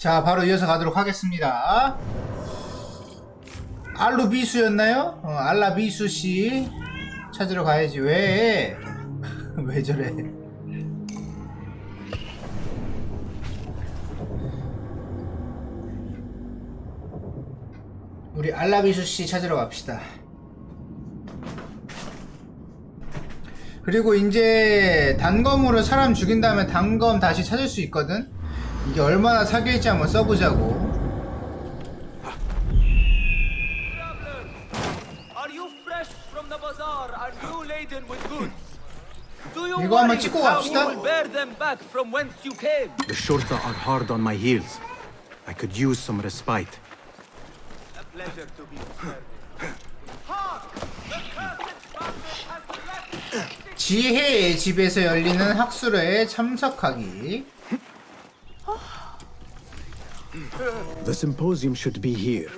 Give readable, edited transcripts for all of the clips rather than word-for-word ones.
자, 바로 이어서 가도록 하겠습니다. 알루비수였나요? 알라비수씨 찾으러 가야지. 왜? 왜 저래? 우리 알라비수씨 찾으러 갑시다. 그리고 이제 단검으로 사람 죽인 다음에 단검 다시 찾을 수 있거든? 이게 얼마나 사기일지 한번 써보자고. 이거 한번 찍고 갑시다. The Shorta are hard on my heels. I could use some respite. 지혜의 집에서 열리는 학술회에 참석하기. The symposium should be here.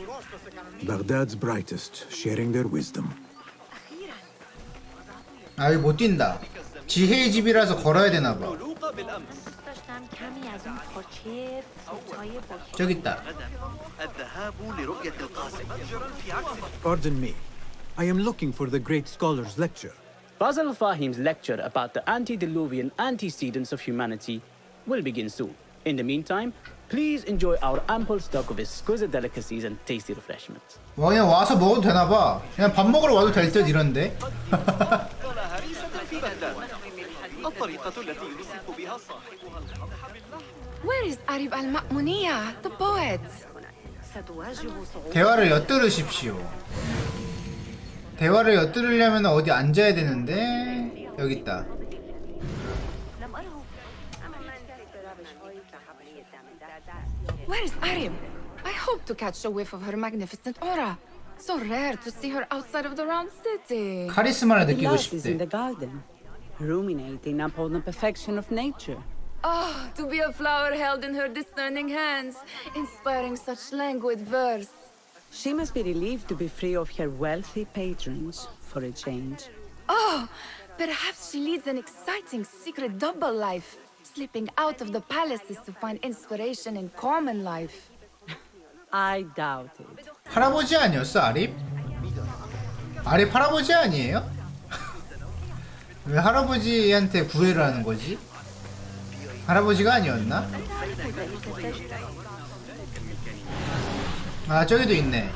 Baghdad's brightest, sharing their wisdom. 아, 이거 못 뛴다. 지혜의 집이라서 걸어야 되나봐. 저기 있다. Pardon me. I am looking for the great scholar's lecture. Basil Fahim's lecture about the antediluvian antecedents of humanity will begin soon. In the meantime, please enjoy our ample stock of exquisite delicacies and tasty refreshments. 와, 그냥 와서 먹어도 되나봐. 그냥 밥 먹으러 와도 될 듯 이런데. Where is Arib al-Ma'muniyah, the poet? 대화를 엿들으십시오. 대화를 엿들으려면 어디 앉아야 되는데 여기 있다. Where is Arib? I hope to catch a whiff of her magnificent aura. So rare to see her outside of the round city. 카리스마를 느끼고 Love is in the 싶대. garden, ruminating upon the perfection of nature. Oh, to be a flower held in her discerning hands, inspiring such languid verse. She must be relieved to be free of her wealthy patrons for a change. Oh, perhaps she leads an exciting secret double life, slipping out of the palaces to find inspiration in common life. I doubt it. 할아버지 아니었어, 아립? 아립 할아버지 아니에요? 왜 할아버지한테 구애를 하는 거지? 할아버지가 아니었나? 아, 저기도 있네.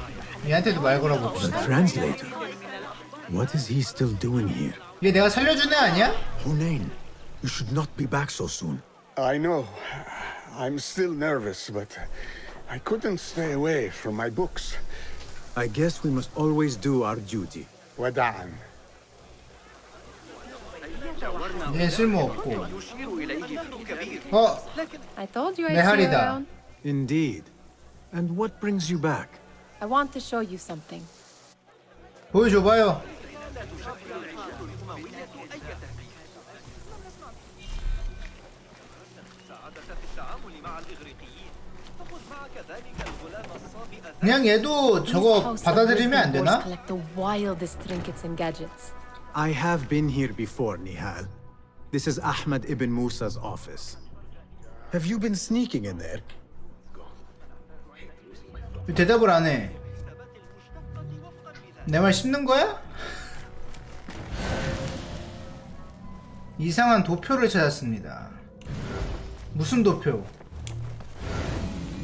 얘한테도 말 The 걸어봅시다. translator. What is he still doing here? 얘 내가 살려준 애 아니야? Hunain, you should not be back so soon. I know. I'm still nervous, but I couldn't stay away from my books. I guess we must always do our duty. وداعا. 얘 쓸모없고. I told you 내 I'd see you 할이다. around. Indeed. And what brings you back? I want to show you something. 보여줘봐요. 그냥 얘도 저거 House of 받아들이면 안 wisdom 되나? boards collect the wildest trinkets and gadgets. I have been here before, Nihal. This is Ahmad ibn Musa's office. Have you been sneaking in there? 왜 대답을 안 해? 내 말 씹는 거야? 이상한 도표를 찾았습니다. 무슨 도표?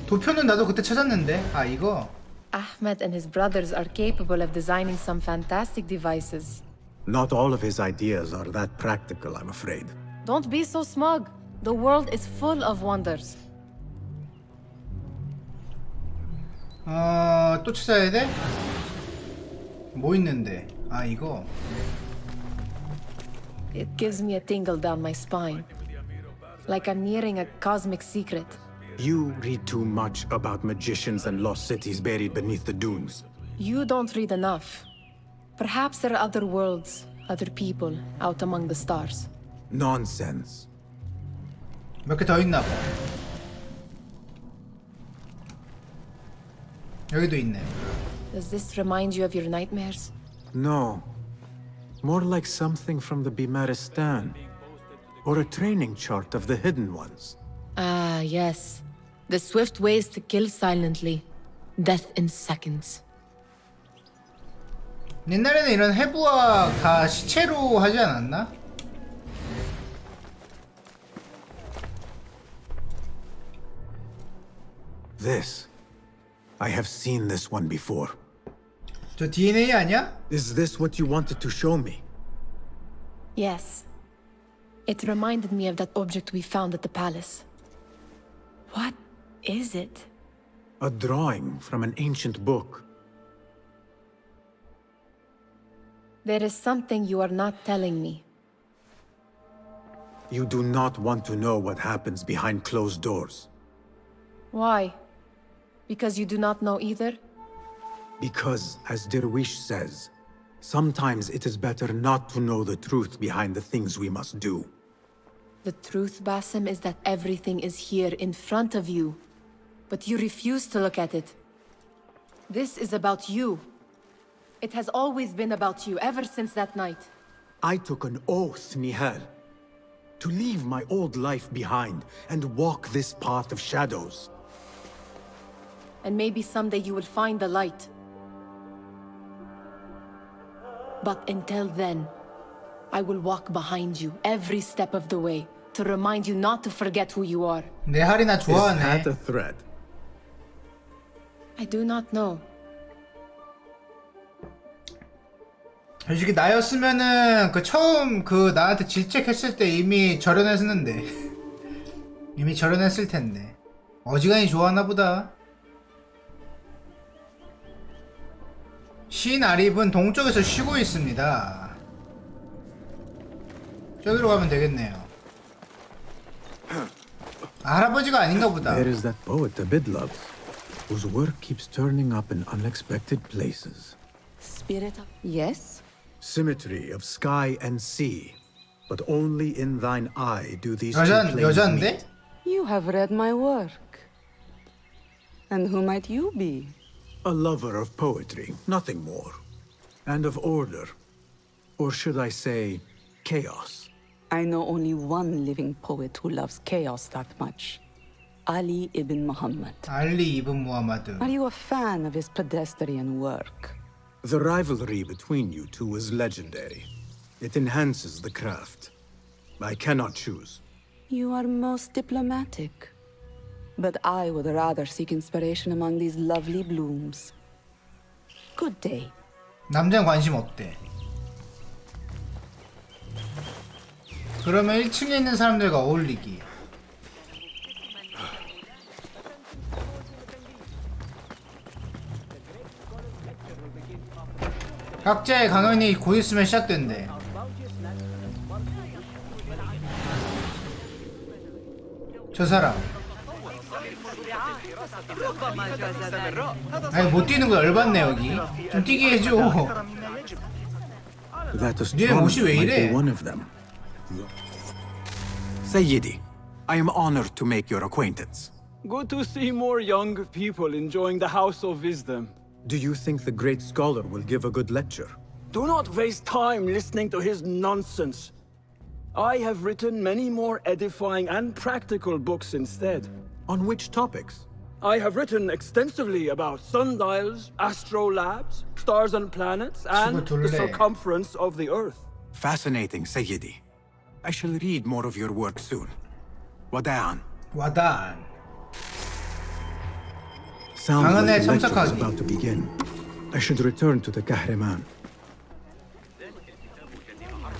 도표는 나도 그때 찾았는데. 아, 이거? Ahmed and his brothers are capable of designing some fantastic devices. Not all of his ideas are that practical, I'm afraid. Don't be so smug. The world is full of wonders. 또 찾아야 돼? 뭐 있는데? 아, 이거. It gives me a tingle down my spine. Like I'm nearing a cosmic secret. You read too much about magicians and lost cities buried beneath the dunes. You don't read enough. Perhaps there are other worlds, other people out among the stars. Nonsense. 몇 개 더 있나 봐. 여기도 있네. Does this remind you of your nightmares? No. More like something from the Bimaristan. Or a training chart of the Hidden Ones. Ah, yes. The swift way is to kill silently. Death in seconds. 옛날에는 이런 해부와 다 시체로 하지 않았나? This. I have seen this one before. 저 DNA 아니야? Is this what you wanted to show me? Yes. It reminded me of that object we found at the palace. What is it? A drawing from an ancient book. There is something you are not telling me. You do not want to know what happens behind closed doors. Why? Because you do not know either? Because, as Derwish says, sometimes it is better not to know the truth behind the things we must do. The truth, Basim, is that everything is here in front of you. But you refuse to look at it. This is about you. It has always been about you, ever since that night. I took an oath, Nihal, to leave my old life behind and walk this path of shadows. And maybe someday you will find the light. But until then, I will walk behind you every step of the way to remind you not to forget who you are. 내 할이나 Is 좋아하네. that a threat? I do not know. 솔직히 나였으면은 그 처음 그 나한테 질책했을 때 이미 절연했었는데 이미 절연했을 텐데 어지간히 좋아하나 보다. 신 아립은 동쪽에서 쉬고 있습니다. 저기로 가면 되겠네요. 아, 할아버지가 아닌가 보다. There is that poet Abid loves, whose work keeps turning up in unexpected places. Spirit of... Yes? Symmetry of sky and sea, but only in thine eye do these two planes 여잔데? meet. You have read my work. And who might you be? A lover of poetry, nothing more. And of order. Or should I say, chaos. I know only one living poet who loves chaos that much. Ali ibn Muhammad. 알리 이븐 무하마드. Are you a fan of his pedestrian work? The rivalry between you two is legendary. It enhances the craft. I cannot choose. You are most diplomatic. But I would rather seek inspiration among these lovely blooms. Good day. 남자는 관심 없대. 그러면 1층에 있는 사람들과 어울리기. 각자의 강연이 곧 있으면 시작된대. 저 사람. 아니 못 뛰는 거 열받네 여기. 좀 뛰게 해줘. That 얘 옷이 왜 astronomer might 이래? be one of them. Sayyidi, I am honored to make your acquaintance. Good to see more young people enjoying the House of Wisdom. Do you think the great scholar will give a good lecture? Do not waste time listening to his nonsense. I have written many more edifying and practical books instead. On which topics? I have written extensively about sundials, astrolabes, stars and planets, and the 둘래. circumference of the Earth. Fascinating, Sayyidi. I shall read more of your work soon. Wada'an. 와단. Sounds 강연에 like the lecture is 참석하기. about to begin. I should return to the Kahraman.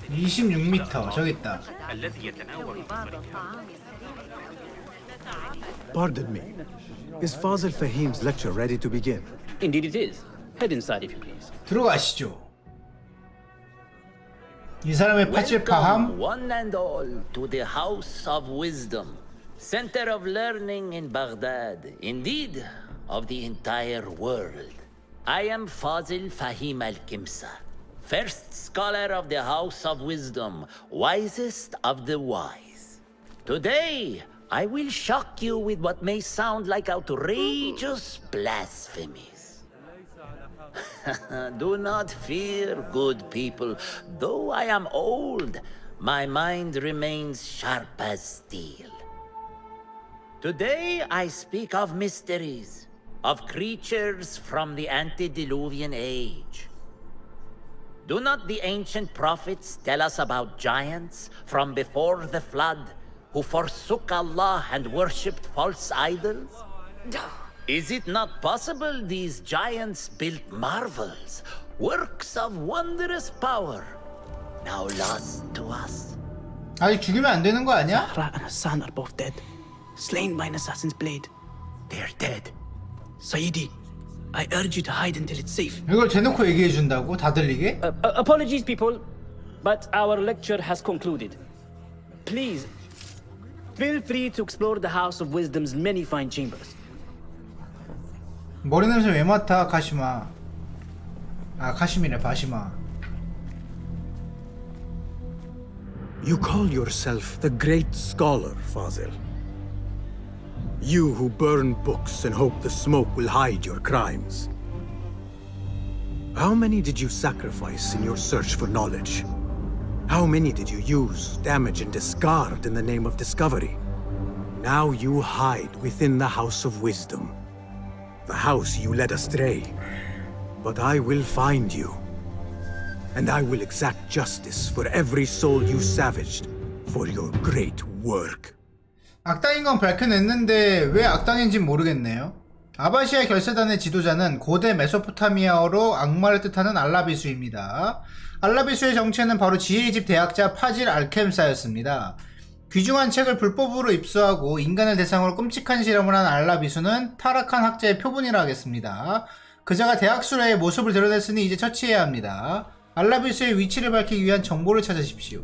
26m 저기 있다. Pardon me. Is Fazil Fahim's lecture ready to begin? Indeed it is. Head inside if you please. 들어가시죠. 이 사람의 Welcome, 파칠파함. one and all, to the House of Wisdom, center of learning in Baghdad, indeed, of the entire world. I am Fazil Fahim al-Kimsa, first scholar of the House of Wisdom, wisest of the wise. Today, I will shock you with what may sound like outrageous blasphemies. Do not fear, good people. Though I am old, my mind remains sharp as steel. Today I speak of mysteries, of creatures from the antediluvian age. Do not the ancient prophets tell us about giants from before the flood who forsook Allah and worshipped false idols? Is it not possible these giants built marvels, works of wondrous power, now lost to us? 아직 죽이면 안 되는 거 아니야? Ra and Hassan are both dead, slain by an assassin's blade. They're dead. Sayyidi, I urge you to hide until it's safe. 이걸 대놓고 얘기해 준다고? 다 들리게? Apologies, people, but our lecture has concluded. Please, feel free to explore the House of Wisdom's many fine chambers. 머리 냄새 왜 맡아? 카시마. 아, 카시미네, 바시마. You call yourself the great scholar, Fazil. You who burn books and hope the smoke will hide your crimes. How many did you sacrifice in your search for knowledge? How many did you use, damage, and discard in the name of discovery? Now you hide within the House of Wisdom. The house you led astray. But I will find you. And I will exact justice for every soul you savaged for your great work. 악당인 건 밝혀냈는데 왜 악당인진 모르겠네요. 아바시아 결세단의 지도자는 고대 메소포타미아어로 악마를 뜻하는 알라비수입니다. 알라비수의 정체는 바로 지혜의 집 대학자 파질 알켐사였습니다. 귀중한 책을 불법으로 입수하고 인간을 대상으로 끔찍한 실험을 한 알라비수는 타락한 학자의 표본이라 하겠습니다. 그자가 대학 수레의 모습을 드러냈으니 이제 처치해야 합니다. 알라비수의 위치를 밝히기 위한 정보를 찾으십시오.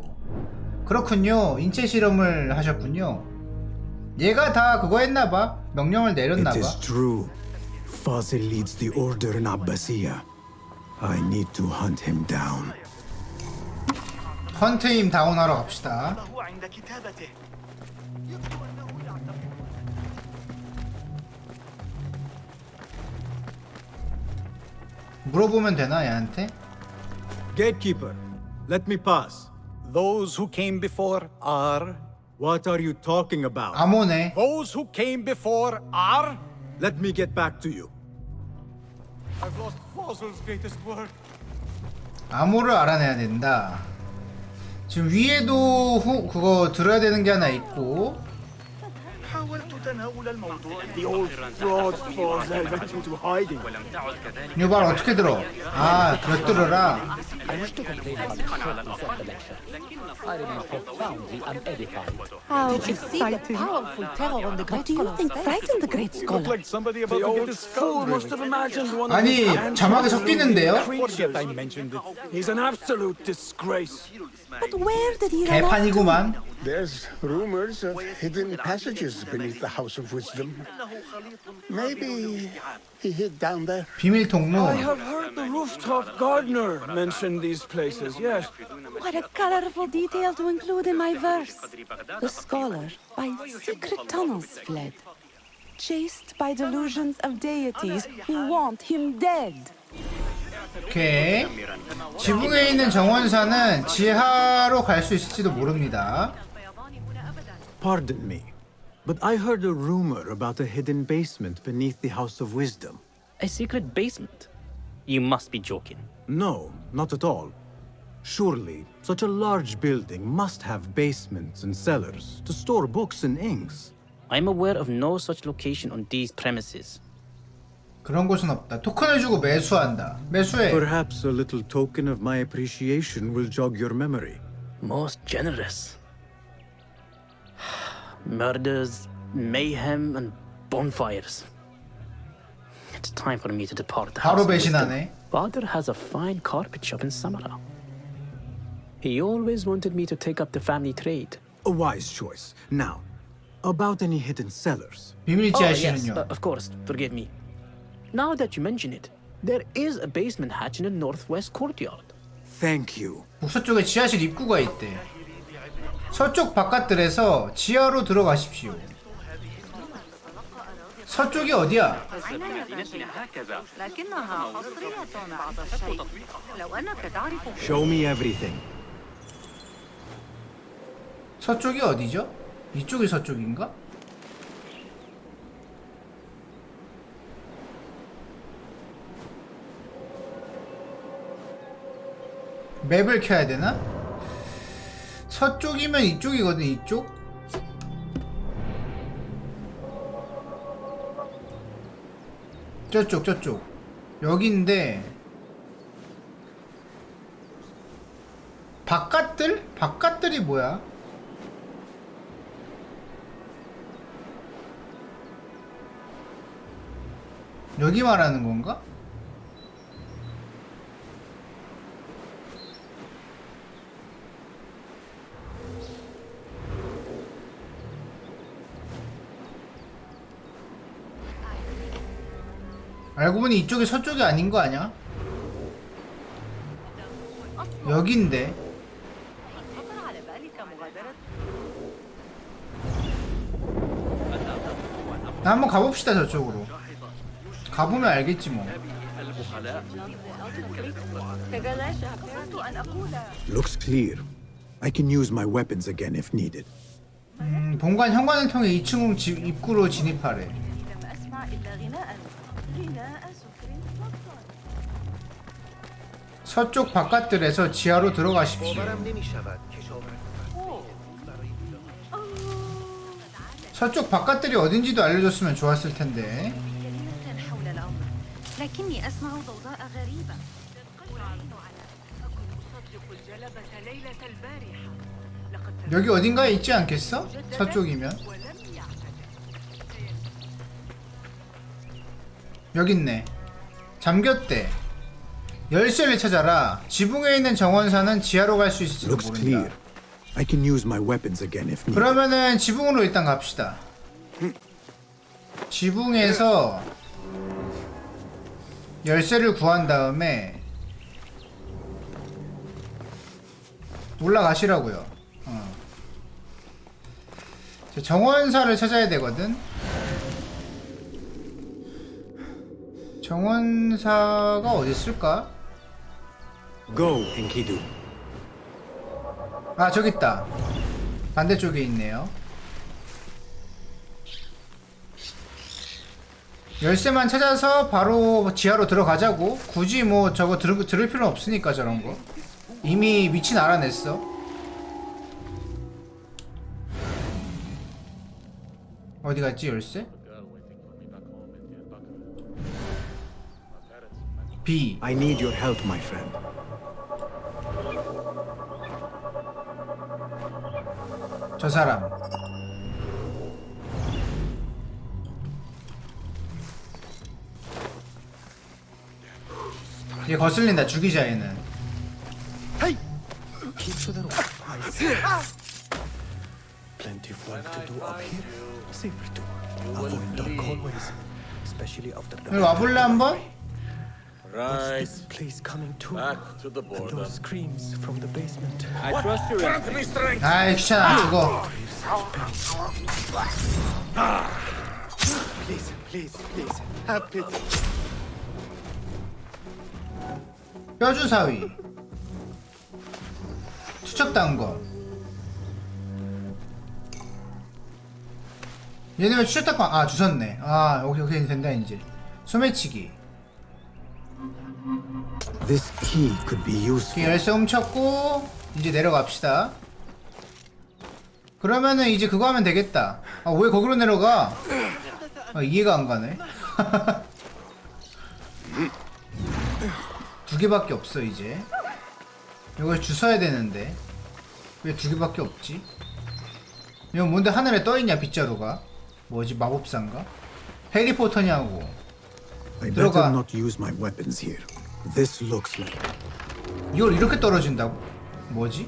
그렇군요. 인체 실험을 하셨군요. 얘가 다 그거 했나봐. 명령을 내렸나봐. It is true. Fazil leads the order in Abbasiya. I need to hunt him down. 헌트임 다운하러 갑시다. 물어보면 되나 얘한테? Gatekeeper, let me pass. Those who came before are. What are you talking about? 암호네. Those who came before are. Let me get back to you. I've lost Fazil's greatest word. 암호를 알아내야 된다. 지금 위에도 그거 들어야 되는 게 하나 있고. The old fraud falls went into hiding. 이 말 어떻게 들어? 아, 들어라. I wish to complain about the short set the lecture. I remain profoundly unedified. How exciting. Powerful terror on the What do you think frightened the great scholar? Like somebody about The to get old his fool skull must have imagined one of 아니, his 자막이 섞이는데요? Forget I mentioned it. He's an absolute disgrace. But where did he run off to? 개판이구만. There's rumors of hidden passages beneath the House of Wisdom. Maybe he hid down there. 비밀 통로. I have heard the rooftop gardener mention these places, yes. What a colorful detail to include in my verse. The scholar by secret tunnels fled, chased by delusions of deities who want him dead. 오케이. 지붕에 있는 정원사는 지하로 갈 수 있을지도 모릅니다. Pardon me, but I heard a rumor about a hidden basement beneath the House of Wisdom. A secret basement? You must be joking. No, not at all. Surely, such a large building must have basements and cellars to store books and inks. I'm aware of no such location on these premises. 그런 곳은 없다. 토큰을 주고 매수한다. 매수해. Perhaps a little token of my appreciation will jog your memory. Most generous. Murders, mayhem, and bonfires. It's time for me to depart the house. 바로 of wisdom. 배신하네. Father has a fine carpet shop in Samara. He always wanted me to take up the family trade. A wise choice. Now, about any hidden cellars. 비밀 Oh, yes, 지하실은요. of course, forgive me. Now that you mention it, there is a basement hatch in the northwest courtyard. Thank you. 북서쪽에 지하실 입구가 있대. 서쪽 바깥들에서 지하로 들어가십시오. 서쪽이 어디야? Show me everything. 서쪽이 어디죠? 이쪽이 서쪽인가? 맵을 켜야 되나? 서쪽이면 이쪽이거든. 이쪽? 저쪽 여기인데 바깥들? 바깥들이 뭐야? 여기 말하는 건가? 알고 보니 이쪽이 서쪽이 아닌 거 아니야? 여긴데. 한번 가봅시다. 저쪽으로 가보면 알겠지 뭐. Looks clear. I can use my weapons again if needed. 본관 현관을 통해 2층 입구로 진입하래. 서쪽 바깥들에서 지하로 들어가십시오. 서쪽 바깥들이 어딘지도 알려줬으면 좋았을 텐데. 여기 어딘가에 있지 않겠어? 서쪽이면. 여기 있네. 잠겼대. 열쇠를 찾아라. 지붕에 있는 정원사는 지하로 갈 수 있을지도 Looks 모른다. clear. I can use my weapons again if needed. 그러면은 지붕으로 일단 갑시다. 지붕에서 열쇠를 구한 다음에 올라가시라고요. 정원사를 찾아야 되거든. 정원사가 어디 있을까? Go, Enkidu. 아, 저기 있다. 반대쪽에 있네요. 열쇠만 찾아서 바로 지하로 들어가자고. 굳이 뭐 저거 들을 필요는 없으니까 저런 거. 이미 위치는 알아냈어. 어디 갔지 열쇠? B. I need your help, my friend. 저 사람. 얘 거슬린다. 죽이자 얘는. Keep to the road. Plenty of work to do up here. Safer too. Avoid dark hallways, especially after 여기 와볼래 한번? What's this place coming to? And those screams from the basement. I trust your instinct. 아이 귀찮아. 죽어. Please, please, please. Have pity. 뼈주사위. 투척당한 거. 얘네 왜 추적당한? 아 주셨네. 아 오케이 된다 이제. 소매치기. This key could be useful. 열쇠 훔쳤고 이제 내려갑시다. 그러면은 이제 그거 하면 되겠다. 아 왜 거기로 내려가? 아 이해가 안 가네. 두 개밖에 없어 이제. 이걸 주워야 되는데 왜 두 개밖에 없지? 이건 뭔데 하늘에 떠있냐 빗자루가? 뭐지 마법사인가? 해리포터냐고. I 들어가. better not use my weapons here. This looks like. 이걸 이렇게 떨어진다고? 뭐지?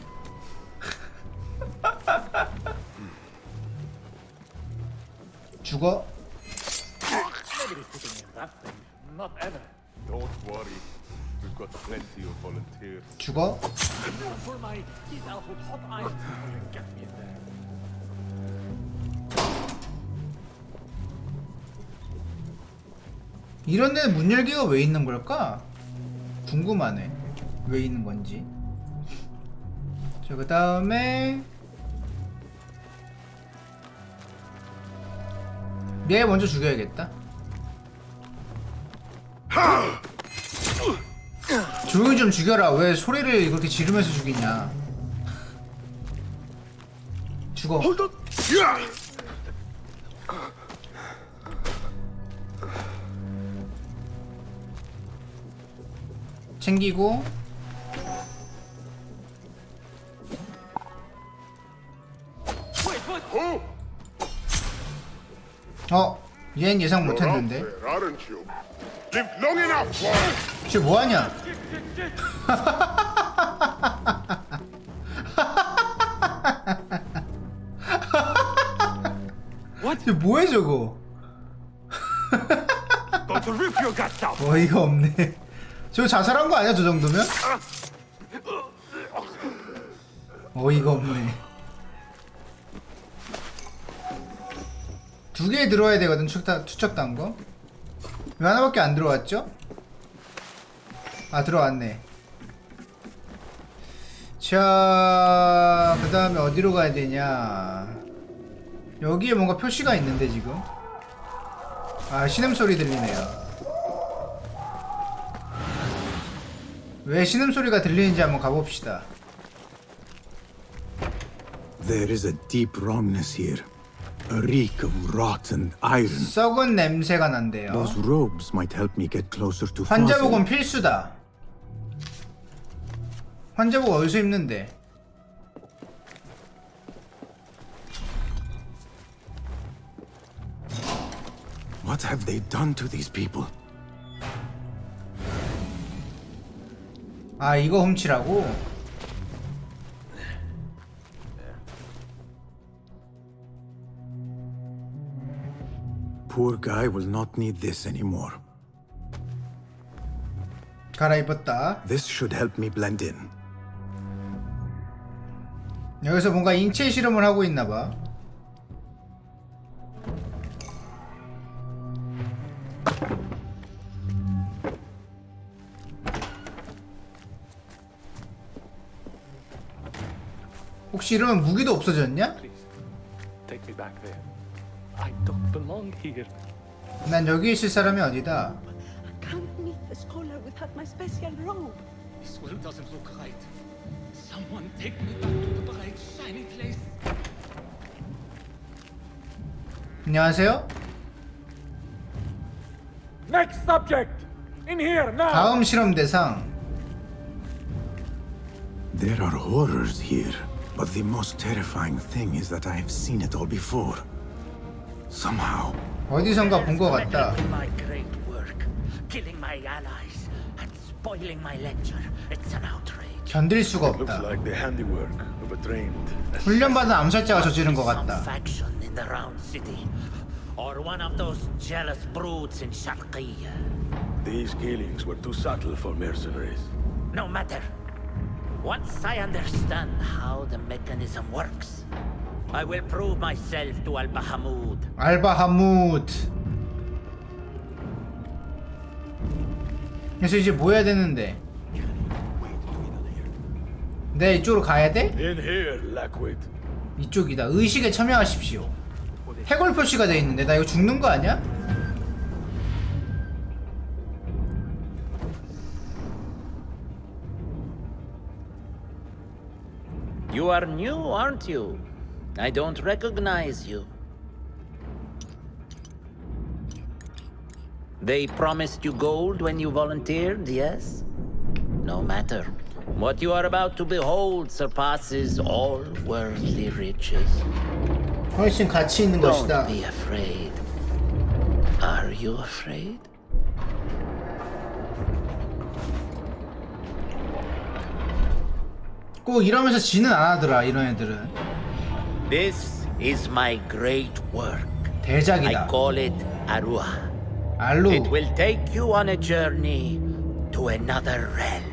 죽어? Not ever. Don't worry. We've got plenty of volunteers. 죽어? For my teeth out with hot iron. Get me in there. 이런 데는 문 열기가 왜 있는 걸까? 궁금하네. 왜 있는 건지. 자, 그 다음에 얘 먼저 죽여야겠다. 조용히 좀 죽여라. 왜 소리를 그렇게 지르면서 죽이냐. 죽어. 챙기고. 얘는 예상 못했는데. 쟤 뭐하냐? 쟤 뭐해 저거? 어이가 없네. 저 자살한 거 아니야 저 정도면? 어이가 없네. 두 개 들어와야 되거든. 추적단 거. 왜 하나밖에 안 들어왔죠? 아 들어왔네. 자, 그 다음에 어디로 가야 되냐. 여기에 뭔가 표시가 있는데 지금. 아, 신음소리 들리네요. 왜 신음소리가 들리는지 한번 가봅시다. There is a deep wrongness here. A reek of rotten iron. 썩은 냄새가 난대요. Those robes might help me get closer to 환자복은 Fazil. 필수다. 환자복 어디서 입는데? What have they done to these people? 아, 이거 훔치라고? Poor guy will not need this anymore. 갈아입었다. This should help me blend in. 여기서 뭔가 인체 실험을 하고 있나봐. 혹시 이러면 무기도 없어졌냐? Take me back there. I don't belong here. 난 여기 있을 사람이 어디다. Can't meet the scholar without my special robe. This world doesn't look right. Someone take me back to the bright, shiny place. 안녕하세요. Next subject! In here, now! 다음 실험 대상. There are horrors here, but the most terrifying thing is that I have seen it all before. Somehow. 어디선가 본 것 같다. My great work, killing my allies and spoiling my lecture. It's an outrage. 견딜 수가 없다. Like the handiwork of a trained 훈련받은 암살자가 저지른 것 같다. Some faction in the Round City, or one of those jealous broods in Sharqiyya. These killings were too subtle for mercenaries. No matter. Once I understand how the mechanism works, I will prove myself to Al-Bahamud. 알바하무트. 그래서 이제 뭐 해야 되는데? 네, 이쪽으로 가야 돼? In here, Lackwit. 이쪽이다. 의식에 참여하십시오. 해골 표시가 돼 있는데 나 이거 죽는 거 아니야? You are new, aren't you? I don't recognize you. They promised you gold when you volunteered, yes? No matter. What you are about to behold surpasses all worldly riches. 훨씬 가치 있는 Don't 것이다. be afraid. Are you afraid? 꼭 이러면서 지는 안 하더라, 이런 애들은. This is my great work. 대작이다. I call it Arua. 알루. It will take you on a journey to another realm.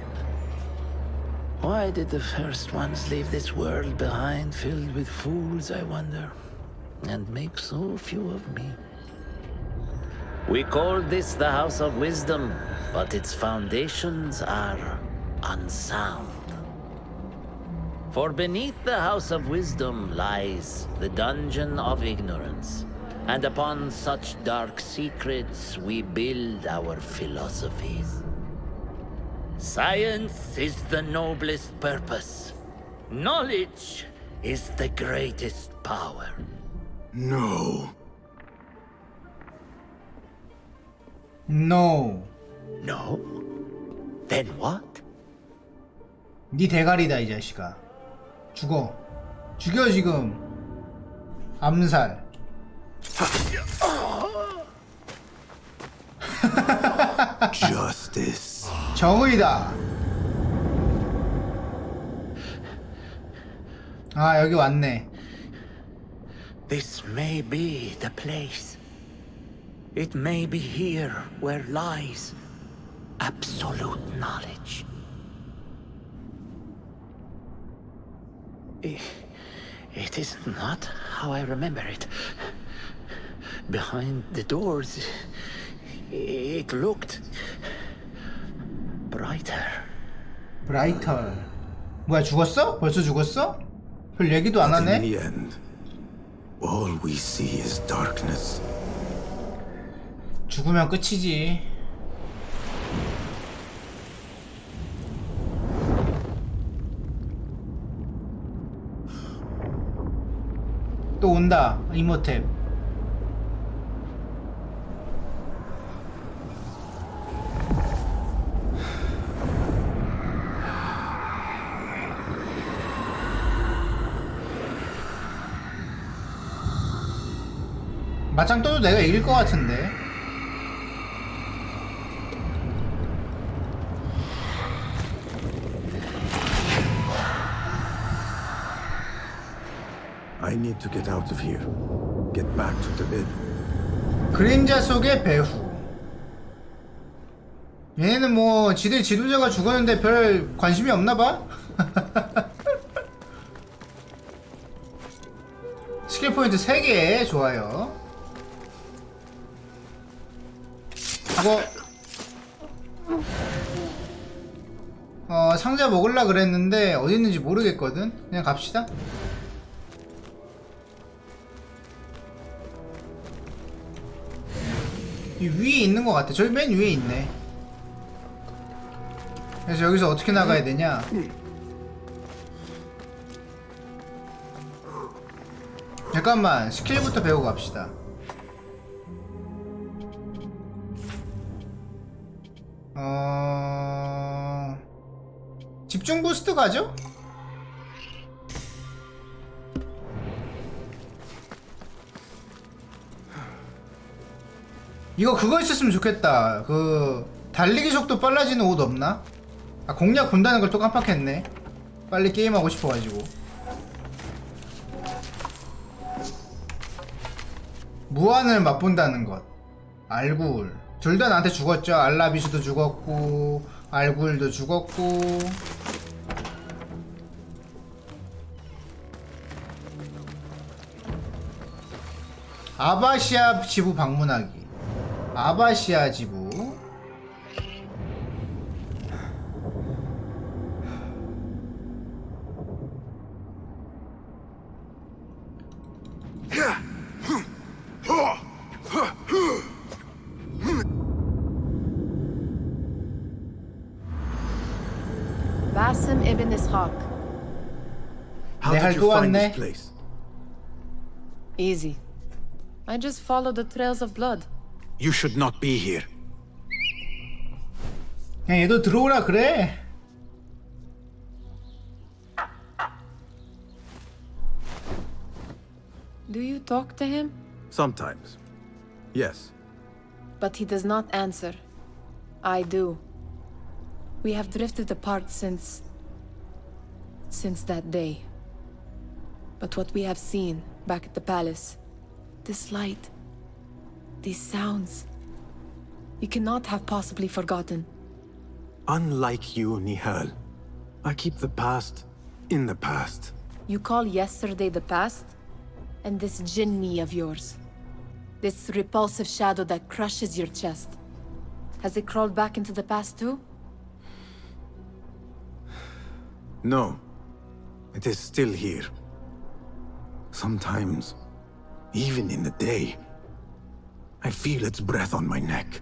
Why did the first ones leave this world behind, filled with fools, I wonder, and make so few of me? We call this the House of Wisdom, but its foundations are unsound. For beneath the House of Wisdom lies the Dungeon of Ignorance, and upon such dark secrets we build our philosophies. Science is the noblest purpose. Knowledge is the greatest power. No. No. No? Then what? 네 대가리다 이 자식아. 죽어. 죽여 지금. 암살. Justice. 정의다. 아 여기 왔네. This may be the place. It may be here where lies absolute knowledge. It is not how I remember it. Behind the doors, it looked brighter. 브라이터. 뭐야 죽었어? 벌써 죽었어? 별 얘기도 안 But in 하네? the end, all we see is darkness. 죽으면 끝이지. 또 온다 이모탭. 맞짱 떠도 내가 이길 것 같은데. I need to get out of here. Get back to the bed. 그림자 속의 배후. 얘네는 뭐 지들 지도자가 죽었는데 별 관심이 없나봐? 스킬 포인트 3개 좋아요. 이거 상자 먹을라 그랬는데 어디 있는지 모르겠거든. 그냥 갑시다. 이 위에 있는 것 같아. 저기 맨 위에 있네. 그래서 여기서 어떻게 나가야 되냐? 잠깐만 스킬부터 배우고 갑시다. 집중 부스트 가죠? 이거 그거 있었으면 좋겠다. 그 달리기 속도 빨라지는 옷 없나? 아 공략 본다는 걸 또 깜빡했네. 빨리 게임하고 싶어가지고. 무한을 맛본다는 것. 알굴 둘 다 나한테 죽었죠. 알라비스도 죽었고 알굴도 죽었고. 아바시아 지부 방문하기. 아바시아 지부. Basim ibn Ishaq. How 내 did 할 you 또 find 왔네. this place? Easy. I just follow the trails of blood. You should not be here. 그냥 얘도 들어오라 그래. Do you talk to him? Sometimes. Yes. But he does not answer. I do. We have drifted apart since that day. But what we have seen back at the palace, this light, these sounds, you cannot have possibly forgotten. Unlike you, Nihal, I keep the past in the past. You call yesterday the past? And this jinni of yours, this repulsive shadow that crushes your chest, has it crawled back into the past too? No. It is still here. Sometimes, even in the day, I feel its breath on my neck.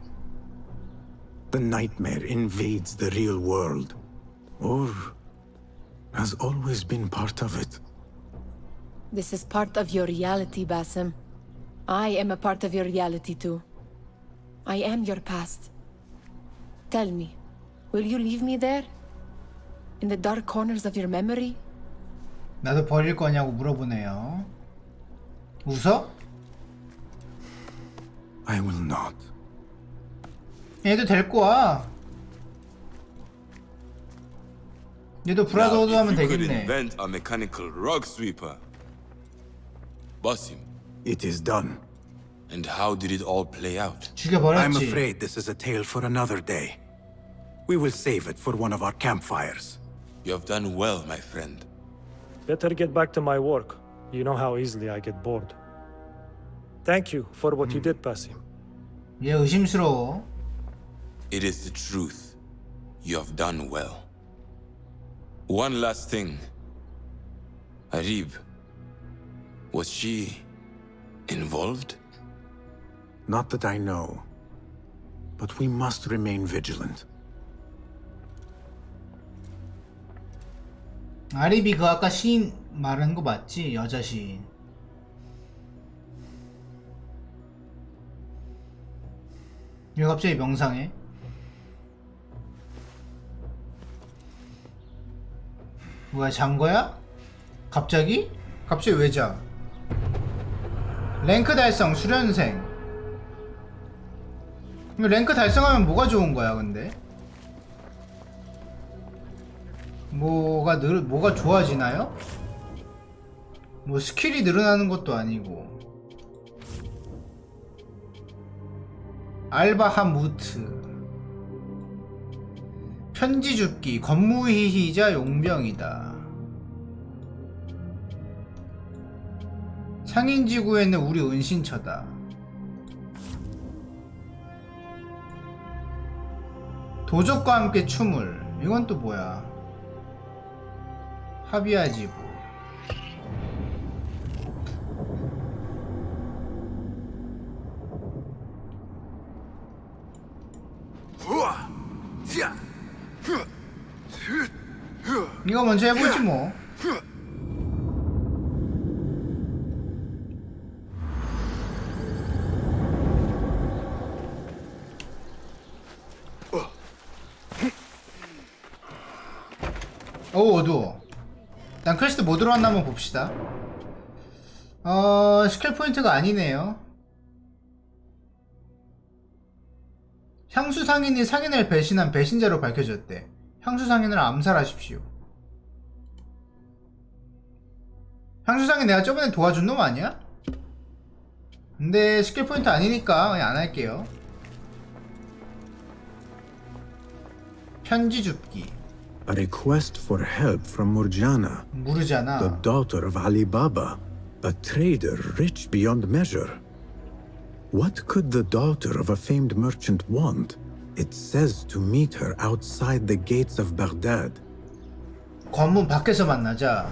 the nightmare invades the real world, or has always been part of it. This is part of your reality, Basim. I am a part of your reality too. I am your past. Tell me, will you leave me there? In the dark corners of your memory? 나도 버릴 거냐고 물어보네요. 웃어? I will not. 얘도 데리고 와. 얘도 브라더도 하면 Now, if you could 되겠네. invent a mechanical rug sweeper. Basim, It is done. and how did it all play out? I'm 죽여버렸지. afraid this is a tale for another day. We will save it for one of our campfires. You have done well, my friend. Better get back to my work. You know how easily I get bored. Thank you for what you did, Basim. 얘 의심스러워. It is the truth. You have done well. One last thing. Arib, was she involved? Not that I know. But we must remain vigilant. 아리비 그 아까 시인 말하는 거 맞지? 여자 시인. 왜 갑자기 명상해? 뭐야, 잔 거야? 갑자기? 갑자기 왜 자? 랭크 달성 수련생. 랭크 달성하면 뭐가 좋은 거야, 근데? 뭐가 좋아지나요? 뭐 스킬이 늘어나는 것도 아니고. 알바하무트. 편지 줍기. 건무히히자 용병이다. 상인지구에는 우리 은신처다. 도적과 함께 춤을. 이건 또 뭐야? 하비아지부. 이거 먼저 해보지 뭐. 오, 어두워. 난 퀘스트 뭐 들어왔나 한번 봅시다. 스킬 포인트가 아니네요. 향수 상인이 상인을 배신한 배신자로 밝혀졌대. 향수 상인을 암살하십시오. 향수 상인 내가 저번에 도와준 놈 아니야? 근데 스킬 포인트 아니니까 그냥 안 할게요. 편지 줍기. A request for help from Murjana, 무르잖아. the daughter of Ali Baba, a trader rich beyond measure. What could the daughter of a famed merchant want? It says to meet her outside the gates of Baghdad. 관문 밖에서 만나자.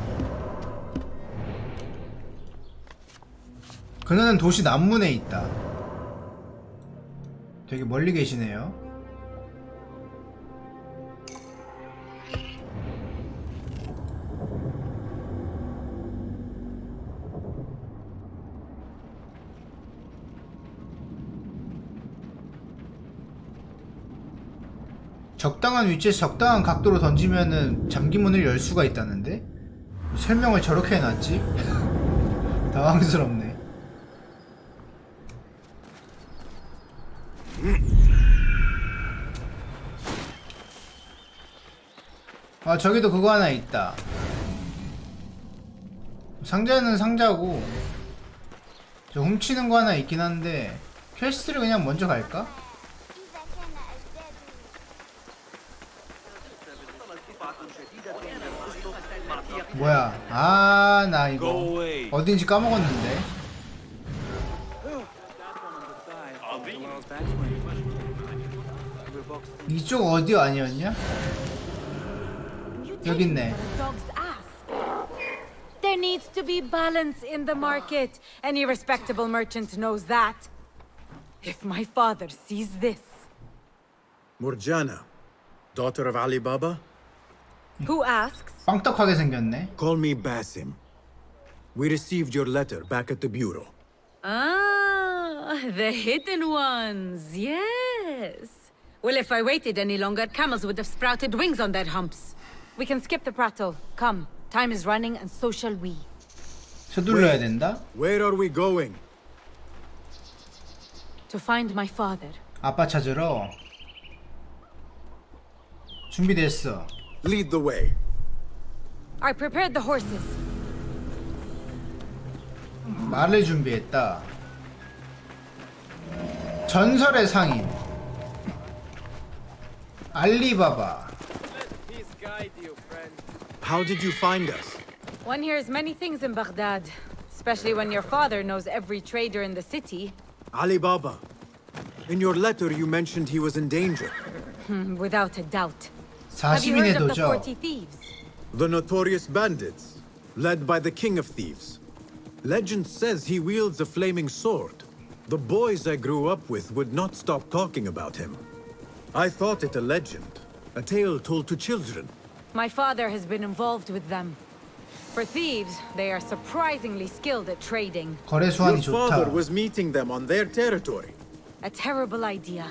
그녀는 도시 남문에 있다. 되게 멀리 계시네요. 적당한 위치에서 적당한 각도로 던지면은 잠기문을 열 수가 있다는데? 설명을 저렇게 해놨지? 당황스럽네. 아, 저기도 그거 하나 있다. 상자는 상자고 저 훔치는 거 하나 있긴 한데 퀘스트를 그냥 먼저 갈까? 뭐야? 아, 나 이거 어딘지 까먹었는데. 이쪽 어디 아니었냐? 여기 있네. There needs to be balance in the market. Any respectable merchant knows that. If my father sees this... Morjana, daughter of Ali Baba? Who asks? 빵떡하게 생겼네. Call me Basim. We received your letter back at the bureau. Ah, the hidden ones. Yes. Well, if I waited any longer, camels would have sprouted wings on their humps. We can skip the prattle. Come, time is running, and so shall we. 서둘러야 된다. Where are we going? To find my father. 아빠 찾으러. 준비됐어. Lead the way. I prepared the horses. 말을 준비했다. 전설의 상인 알리바바. How did you find us? One hears many things in Baghdad, especially when your father knows every trader in the city. Ali Baba. In your letter you mentioned he was in danger. Without a doubt. Have you heard 사시민의 of the 도적. 40 thieves? The notorious bandits, led by the king of thieves. Legend says he wields a flaming sword. The boys I grew up with would not stop talking about him. I thought it a legend, a tale told to children. My father has been involved with them. For thieves, they are surprisingly skilled at trading. Your 거래수완이 father 좋다. was meeting them on their territory. A terrible idea.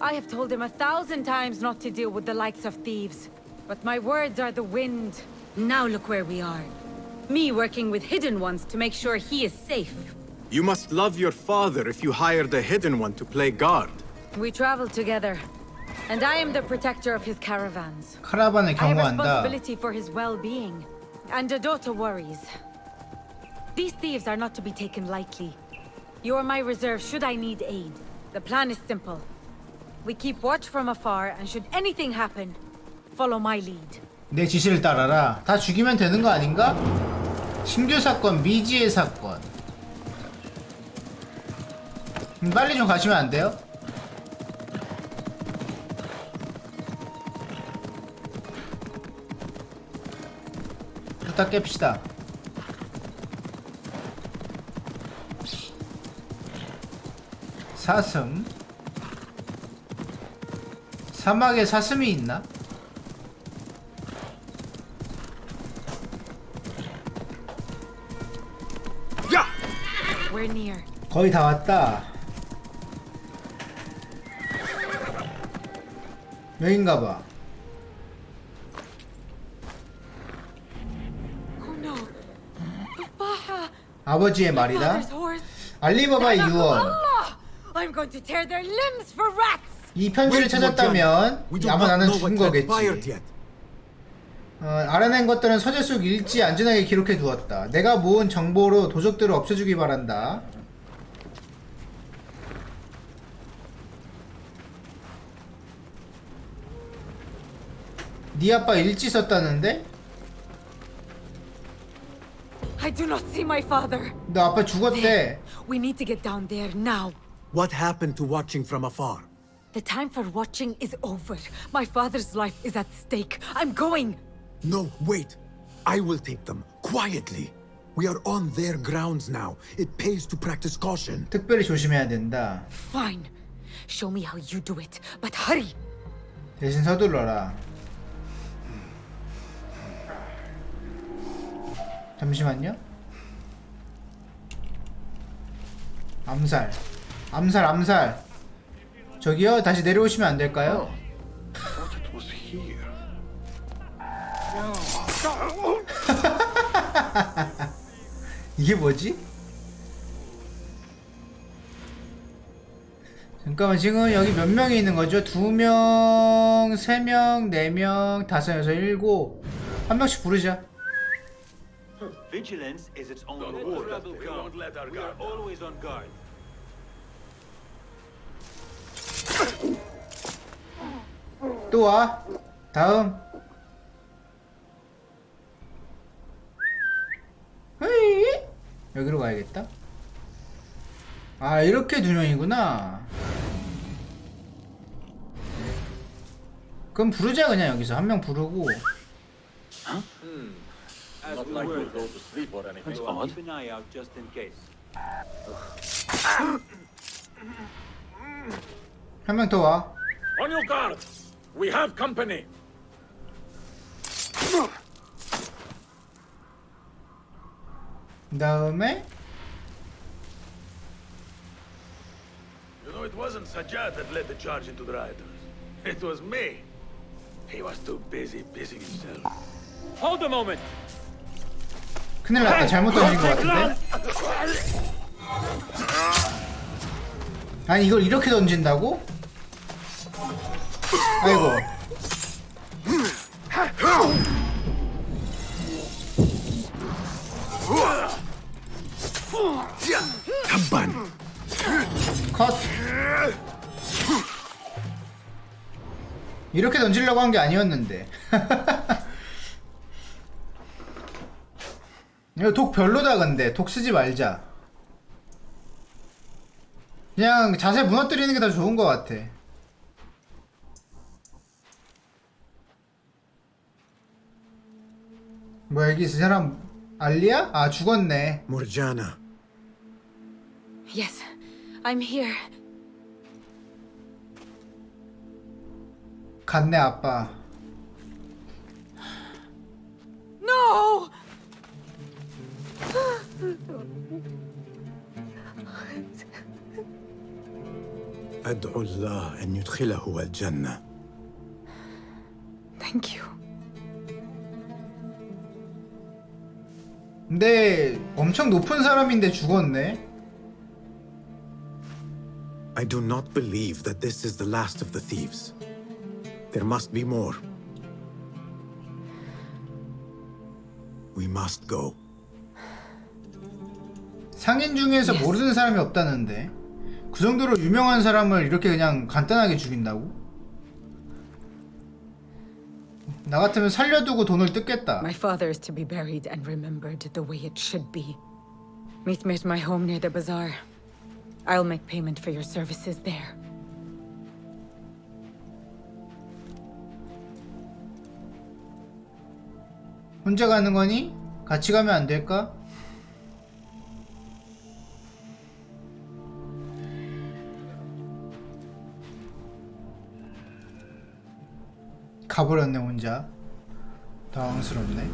I have told him 1,000 times not to deal with the likes of thieves. But my words are the wind. Now look where we are. Me working with hidden ones to make sure he is safe. You must love your father if you hired a hidden one to play guard. We traveled together. And I am the protector of his caravans. 카라반을 I have 경호한다. responsibility for his well-being. And a daughter worries. These thieves are not to be taken lightly. You are my reserve should I need aid. The plan is simple. We keep watch from afar, and should anything happen, follow my lead. 내 지시를 따라라. 다 죽이면 되는 거 아닌가? 신규 사건, 미지의 사건. 빨리 좀 가시면 안 돼요? 부탁 깹시다. 사슴. 사막에 사슴이 있나? We're near. 거의 다 왔다. 여긴가 봐. Oh no. Baha. 아버지의 말이다. Father's horse. 알리바바의 유언. Allah! I'm going to tear their limbs for rats. 이 편지를 찾았다면 아마 나는 죽은 거겠지. 알아낸 것들은 서재 속 일지에 안전하게 기록해 두었다. 내가 모은 정보로 도적들을 없애주기 바란다. 네 아빠 일지 썼다는데? I do not see my father. 너 아빠 죽었대. We need to get down there now. What happened to watching from afar? The time for watching is over. My father's life is at stake. I'm going. No, wait. I will take them, quietly. We are on their grounds now. It pays to practice caution. 특별히 조심해야 된다. Fine. Show me how you do it, but hurry. 대신 서둘러라. 잠시만요. 암살. 암살. 저기요, 다시 내려오시면 안 될까요? 이게 뭐지? 잠깐만, 지금 여기 몇 명이 있는 거죠? 2명, 3명, 4명, 5, 6, 7. 한 명씩 부르자. Vigilance is its own reward. We won't let our guard. We are always on guard. 또 와. 다음. 헤이. 여기로 가야겠다. 아, 이렇게 2명이구나. 그럼 부르자. 그냥 여기서 한 명 부르고. Not like we'll go to sleep or anything. That's odd. Keep an eye out just in case. 한 명 더 와. On your guard! We have company! 그다음에 You know, it wasn't Sajjad that led the charge into the rioters. It was me. He was too busy busying himself. Hold a moment. 큰일 났다. 잘못 던진 것 같은데. 아니 이걸 이렇게 던진다고? 아이고. 컷. 이렇게 던지려고 한 게 아니었는데. 이거 독 별로다. 근데 독 쓰지 말자. 그냥 자세 무너뜨리는 게 더 좋은 것 같아. 뭐야 여기 이 사람 알리야? 아 죽었네. Morjana. Yes, I'm here. 갔네 아빠. No! أدعو الله أن يدخله الجنة. Thank you. 근데 엄청 높은 사람인데 죽었네. I do not believe that this is the last of the thieves. There must be more. We must go. 상인 중에서 모르는 사람이 없다는데 그 정도로 유명한 사람을 이렇게 그냥 간단하게 죽인다고? 나 같으면 살려두고 돈을 뜯겠다. My father is to be buried and remembered the way it should be. Meet me at my home near the bazaar. I'll make payment for your services there. 혼자 가는 거니? 같이 가면 안 될까? 가버렸네 혼자. 당황스럽네.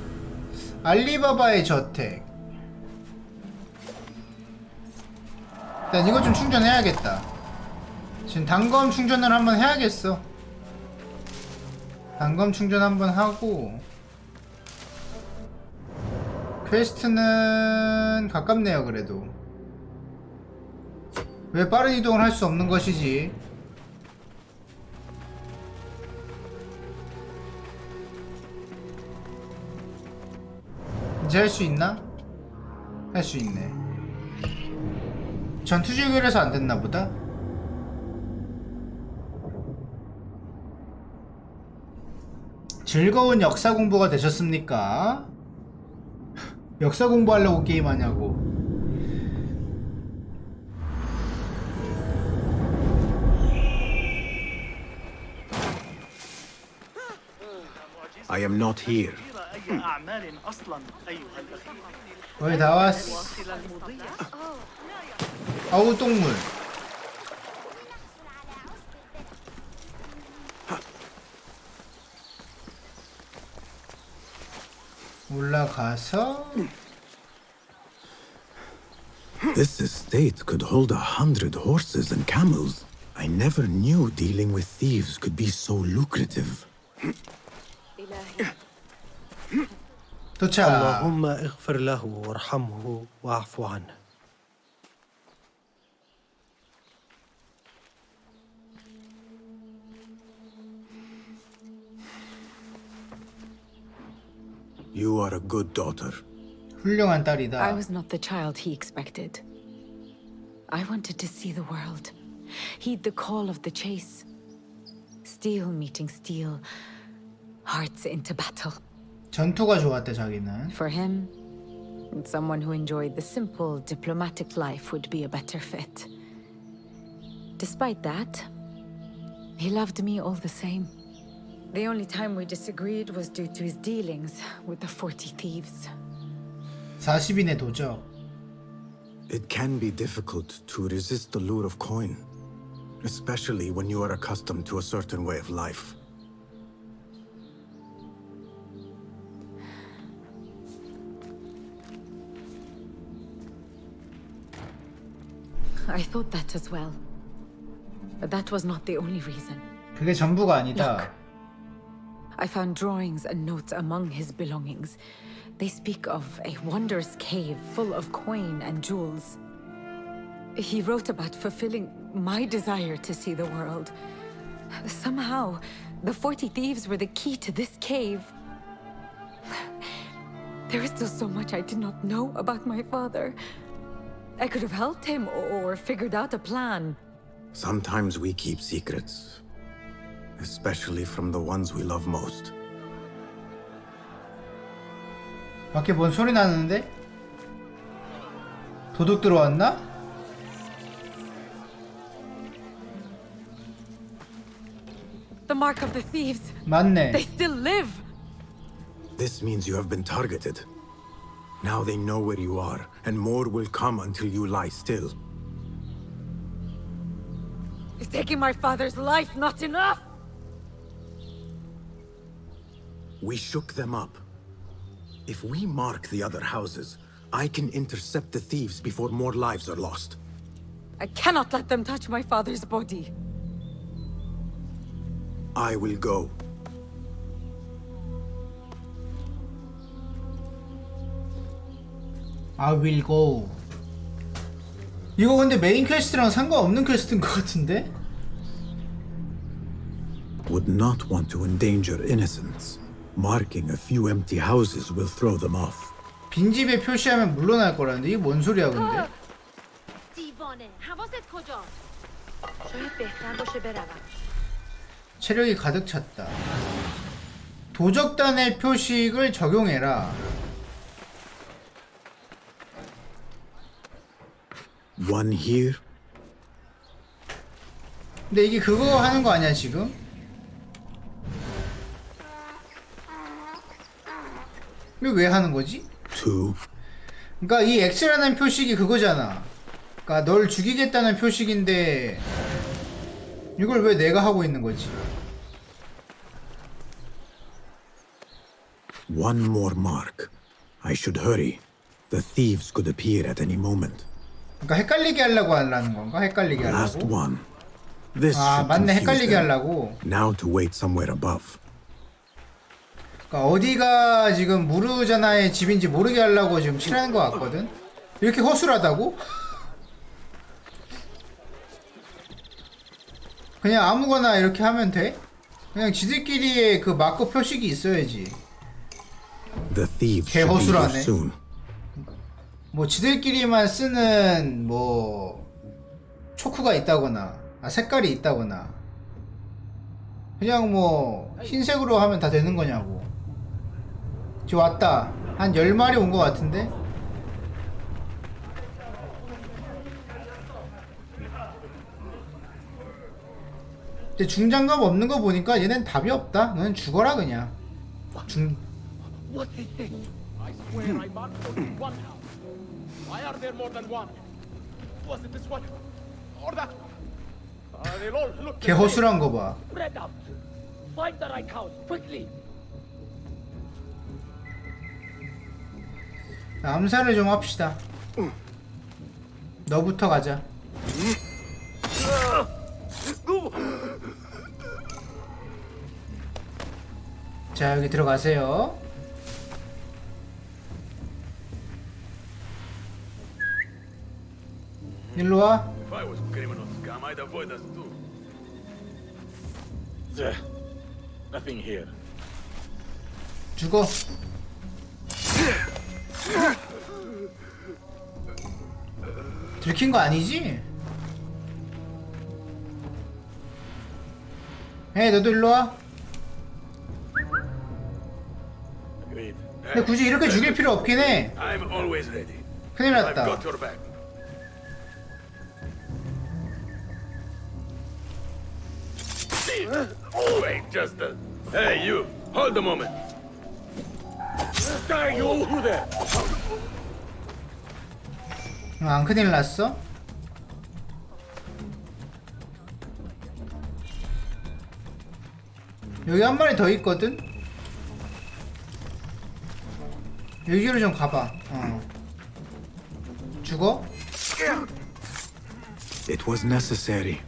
알리바바의 저택. 일단 이거 좀 충전해야겠다. 지금 단검 충전을 한번 해야겠어. 단검 충전 한번 하고. 퀘스트는 가깝네요 그래도. 왜 빠른 이동을 할 수 없는 것이지? 이제 할 수 있나? 할 수 있네. 전투지구에서 안 됐나 보다. 즐거운 역사 공부가 되셨습니까? 역사 공부하려고 게임하냐고. I am not here. 거의 다 왔어. 아우 똥물. 올라가서 This estate could hold 100 horses and camels. I never knew dealing with thieves could be so lucrative. 도착. اللهم اغفر له وارحمه واعف عنه. You are a good daughter. 훌륭한 딸이다. I was not the child he expected. I wanted to see the world, heed the call of the chase. Steel meeting steel, hearts into battle. 전투가 좋았대 자기는. For him, someone who enjoyed the simple, diplomatic life would be a better fit. Despite that, he loved me all the same. The only time we disagreed was due to his dealings with the 40 thieves. 40인의 도적. It can be difficult to resist the lure of coin. especially when you are accustomed to a certain way of life. I thought that as well. But that was not the only reason. 그게 전부가 아니다. I found drawings and notes among his belongings. They speak of a wondrous cave full of coin and jewels. He wrote about fulfilling my desire to see the world. Somehow, the 40 thieves were the key to this cave. There is still so much I did not know about my father. I could have helped him or figured out a plan. Sometimes we keep secrets, especially from the ones we love most. 밖에 뭔 소리 나는데? 도둑 들어왔나? The mark of the thieves. 맞네. They still live. This means you have been targeted. Now they know where you are, and more will come until you lie still. Is taking my father's life not enough? We shook them up. If we mark the other houses, I can intercept the thieves before more lives are lost. I cannot let them touch my father's body. I will go. I will go. 이거 근데 메인 퀘스트랑 상관없는 퀘스트인 것 같은데? Would not want to endanger innocents. Marking a few empty houses will throw them off. 빈집에 표시하면 물러날 거라는데 이게 뭔 소리야 근데? 체력이 가득 찼다. 도적단의 표식을 적용해라. One here. 근데 이게 그거 하는 거 아니야 지금? 이거 왜 하는 거지? Two. 그러니까 이 X라는 표식이 그거잖아. 그러니까 널 죽이겠다는 표식인데 이걸 왜 내가 하고 있는 거지? One more mark. I should hurry. The thieves could appear at any moment. 그러니까 헷갈리게 하려고 하는 건가? 헷갈리게 Last 하려고? one. This 아 should 맞네, confuse 헷갈리게 them. 하려고. Now to wait somewhere above. 그러니까 어디가 지금 무르자나의 집인지 모르게 하려고 지금 칠하는 것 같거든? 이렇게 허술하다고? 그냥 아무거나 이렇게 하면 돼? 그냥 지들끼리의 그 마크 표식이 있어야지. The thieves 개 should be here 허술하네. soon. 뭐 지들끼리만 쓰는 뭐 초크가 있다거나 색깔이 있다거나 그냥 뭐 흰색으로 하면 다 되는 거냐고. 지금 왔다. 한 10마리 온 거 같은데? 근데 중장갑 없는 거 보니까 얘는 답이 없다. 너는 죽어라 그냥. What is this? I swear I marked only one house. Why are there more than one? Was it this one? Or that? They'll all look the 개 same. 허술한 거 봐. Spread out. Find the right house, quickly. 암살을 좀 합시다. 너부터 가자. 자, 여기 들어가세요. 일로 와. If I was criminal scum, I'd avoid us too. Nothing here. 죽어. 들킨 거 아니지? 에이, 너도 일로 와. Agreed. 근데 굳이 이렇게 죽일 필요 없긴 해. I'm always ready. 큰일 I've 났다. got your back. Wait, just a... Hey, you! Hold a moment! Die, you! Who there? 안 큰일 났어? 여기 한 마리 더 있거든? 여기로 좀 가봐. 죽어? It was necessary.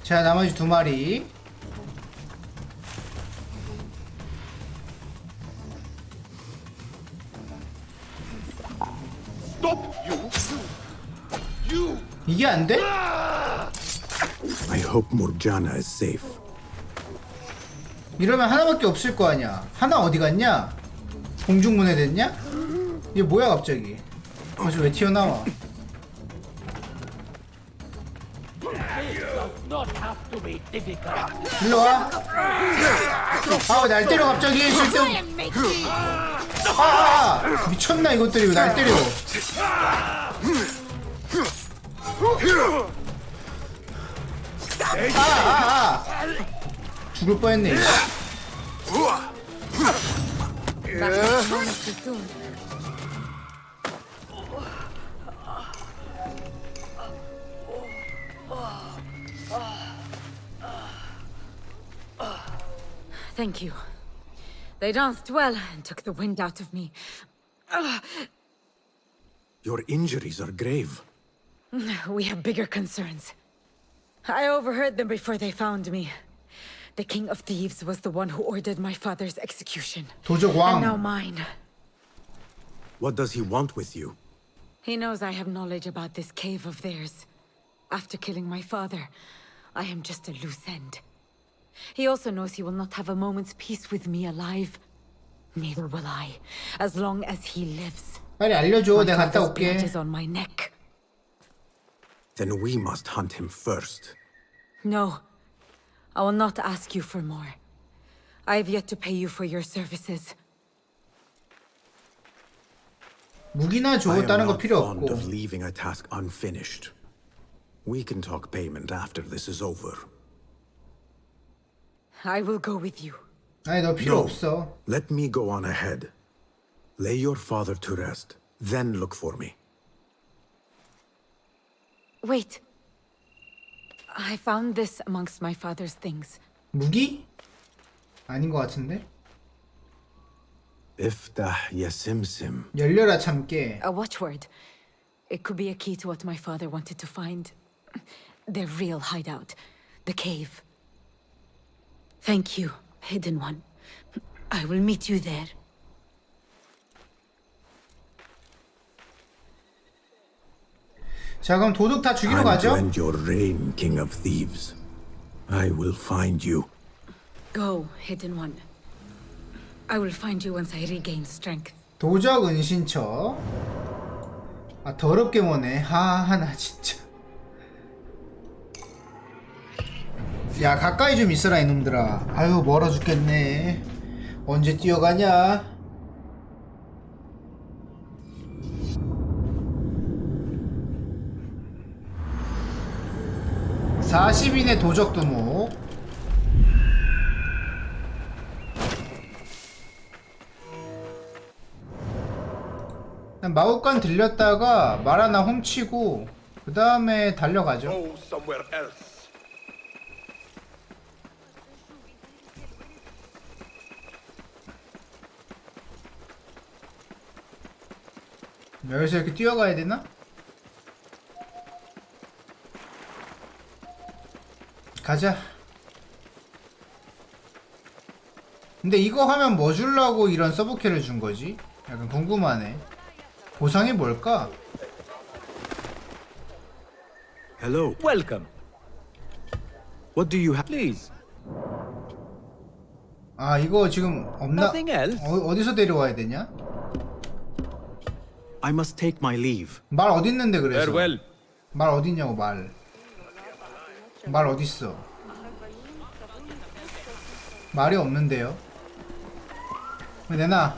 자, 나머지 두 마리. 이게 안 돼? I hope Morgiana is safe. 이러면 하나밖에 없을 거 아니야. 하나 어디 갔냐? 공중분해됐냐? 이게 뭐야 갑자기? 거기서 왜 튀어나와? 일로 와. 아, 날 때려 갑자기. 쓸데없. 미쳤나 이것들이 왜 날 때려? 죽을 뻔했네. Thank you. They danced well and took the wind out of me. Your injuries are grave. We have bigger concerns. I overheard them before they found me. The King of Thieves was the one who ordered my father's execution. And now mine. What does he want with you? He knows I have knowledge about this cave of theirs. After killing my father, I am just a loose end. He also knows he will not have a moment's peace with me alive. Neither will I, as long as he lives. 빨리 알려줘. 내가 갔다 Father's 올게. blood is on my neck. Then we must hunt him first. No, I will not ask you for more. I have yet to pay you for your services. 무기나 줘. I am 다른 거 not 필요 fond 없고. of leaving a task unfinished. We can talk payment after this is over. I will go with you. 아니, 너 필요 No. 없어. Let me go on ahead. Lay your father to rest, then look for me. Wait. I found this amongst my father's things. 무기? 아닌 것 같은데? Iftah yasimsim. 열려라 참깨. A watchword. It could be a key to what my father wanted to find. Their real hideout. The cave. Thank you, Hidden One. I will meet you there. 자, 그럼 도둑 다 죽이러 Time to 가죠? end your reign, King of Thieves. I will find you. Go, Hidden One. I will find you once I regain strength. 도적 은신처. 아, 더럽게 머네. 나 진짜. 야, 가까이 좀 있어라 이놈들아. 아유, 멀어 죽겠네. 언제 뛰어가냐? (40인의) 도적 두목. 마법관 들렸다가 말 하나 훔치고 그 다음에 달려가죠. Go somewhere else. 여기서 이렇게 뛰어가야 되나? 가자. 근데 이거 하면 뭐 주려고 이런 서브캐를 준 거지? 약간 궁금하네. 보상이 뭘까? Hello. Welcome. What do you have? Please. 아, 이거 지금 없나? Nothing else? 어디서 데려와야 되냐? I must take my leave. 말 어딨는데 그래서? Farewell. 말 어딨냐고 말. 말 어딨어? 말이 없는데요? 왜 내놔?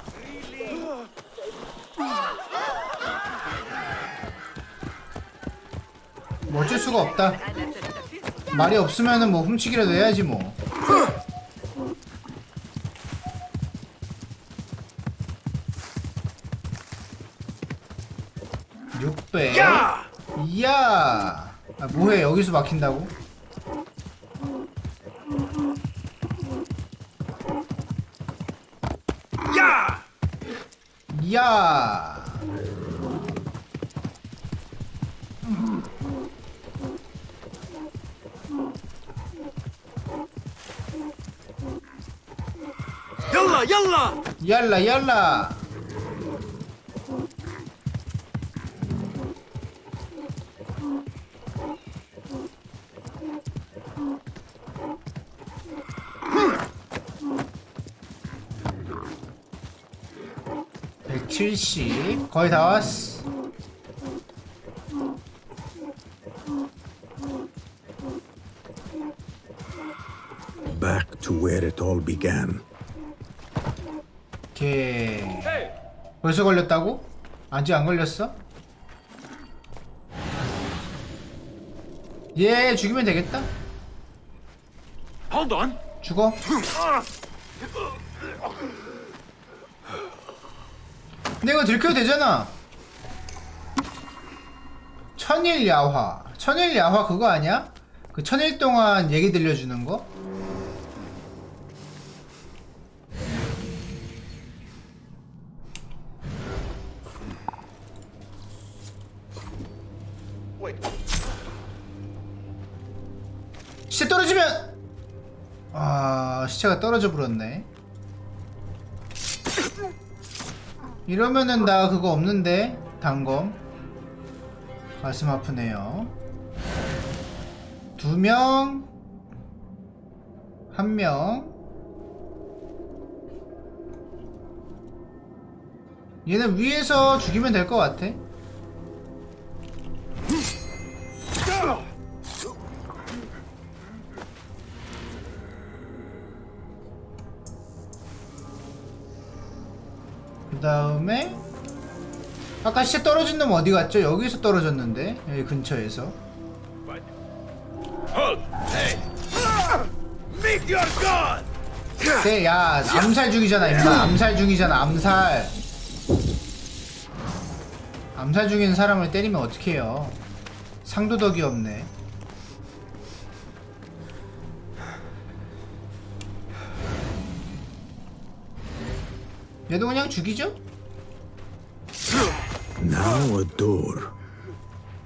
뭐 어쩔 수가 없다. 말이 없으면은 뭐 훔치기라도 해야지 뭐. (600) 이야. 아, 뭐해 여기서 막힌다고? 야. يلا يلا 얄라 얄라. (170) 거의 다 왔어. Back to where it all began. 오케이. 벌써 걸렸다고? 아직 안 걸렸어? 얘 죽이면 되겠다. Hold on. 죽어. 근데 이거 들켜도 되잖아. 천일야화. 천일야화 그거 아니야? 그 천일 동안 얘기 들려주는 거? 시체 떨어지면! 아, 시체가 떨어져 버렸네. 이러면은 나 그거 없는데? 단검. 가슴 아프네요. 2명, 1명. 얘는 위에서 죽이면 될 것 같아. 그 다음에 아까 시체 떨어진 놈 어디 갔죠? 여기서 떨어졌는데 여기 근처에서. 네, 야 암살 중이잖아 임마. 암살 중이잖아. 암살 중인 사람을 때리면 어떡해요. 상도덕이 없네. 얘도 그냥 죽이죠? Now a door.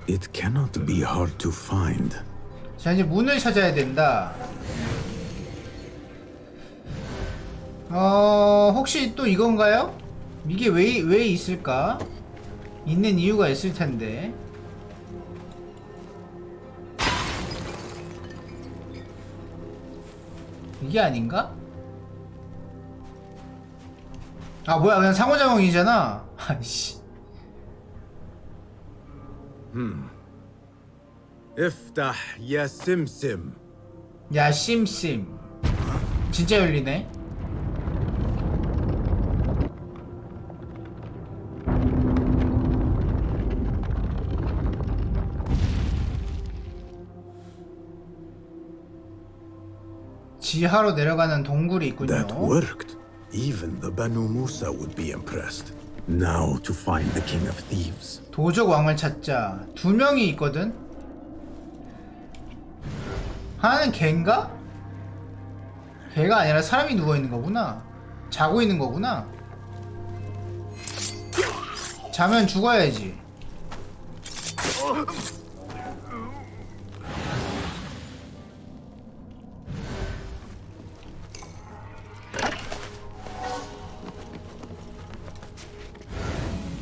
It cannot be hard to find. 자, 이제 문을 찾아야 된다. 혹시 또 이건가요? 이게 왜 있을까? 있는 이유가 있을 텐데. 이게 아닌가? 아 뭐야 그냥 상호작용이잖아. 아이씨. افتح يا سمسم. 야 심심. 진짜 열리네. 지하로 내려가는 동굴이 있군요. That worked. Even the Banu Musa would be impressed. Now to find the king of thieves. 도적 왕을 찾자. 2명이 있거든. 하나는 개인가? 개가 아니라 사람이 누워 있는 거구나. 자고 있는 거구나. 자면 죽어야지.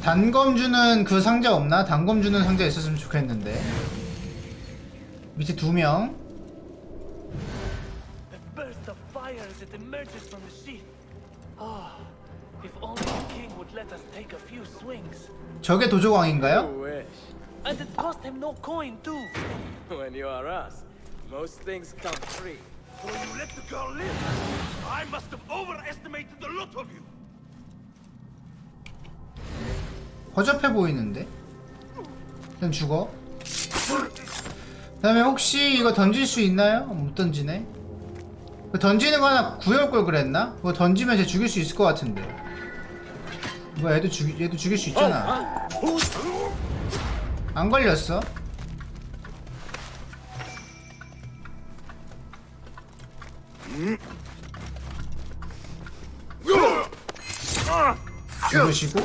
단검 주는 그 상자 없나? 단검 주는 상자 있었으면 좋겠는데. 밑에 2명. 저게 도적왕인가요? And it cost him no coin too. When you are us, most things come free. When you let the girl live, I must have overestimated the lot of you. 허접해 보이는데? 일단 죽어. 그 다음에 혹시 이거 던질 수 있나요? 못 던지네. 그 던지는 거 하나 구해올 걸 그랬나? 그거 던지면 쟤 죽일 수 있을 것 같은데. 뭐야 얘도 죽일 수 있잖아. 안 걸렸어. 죽으시고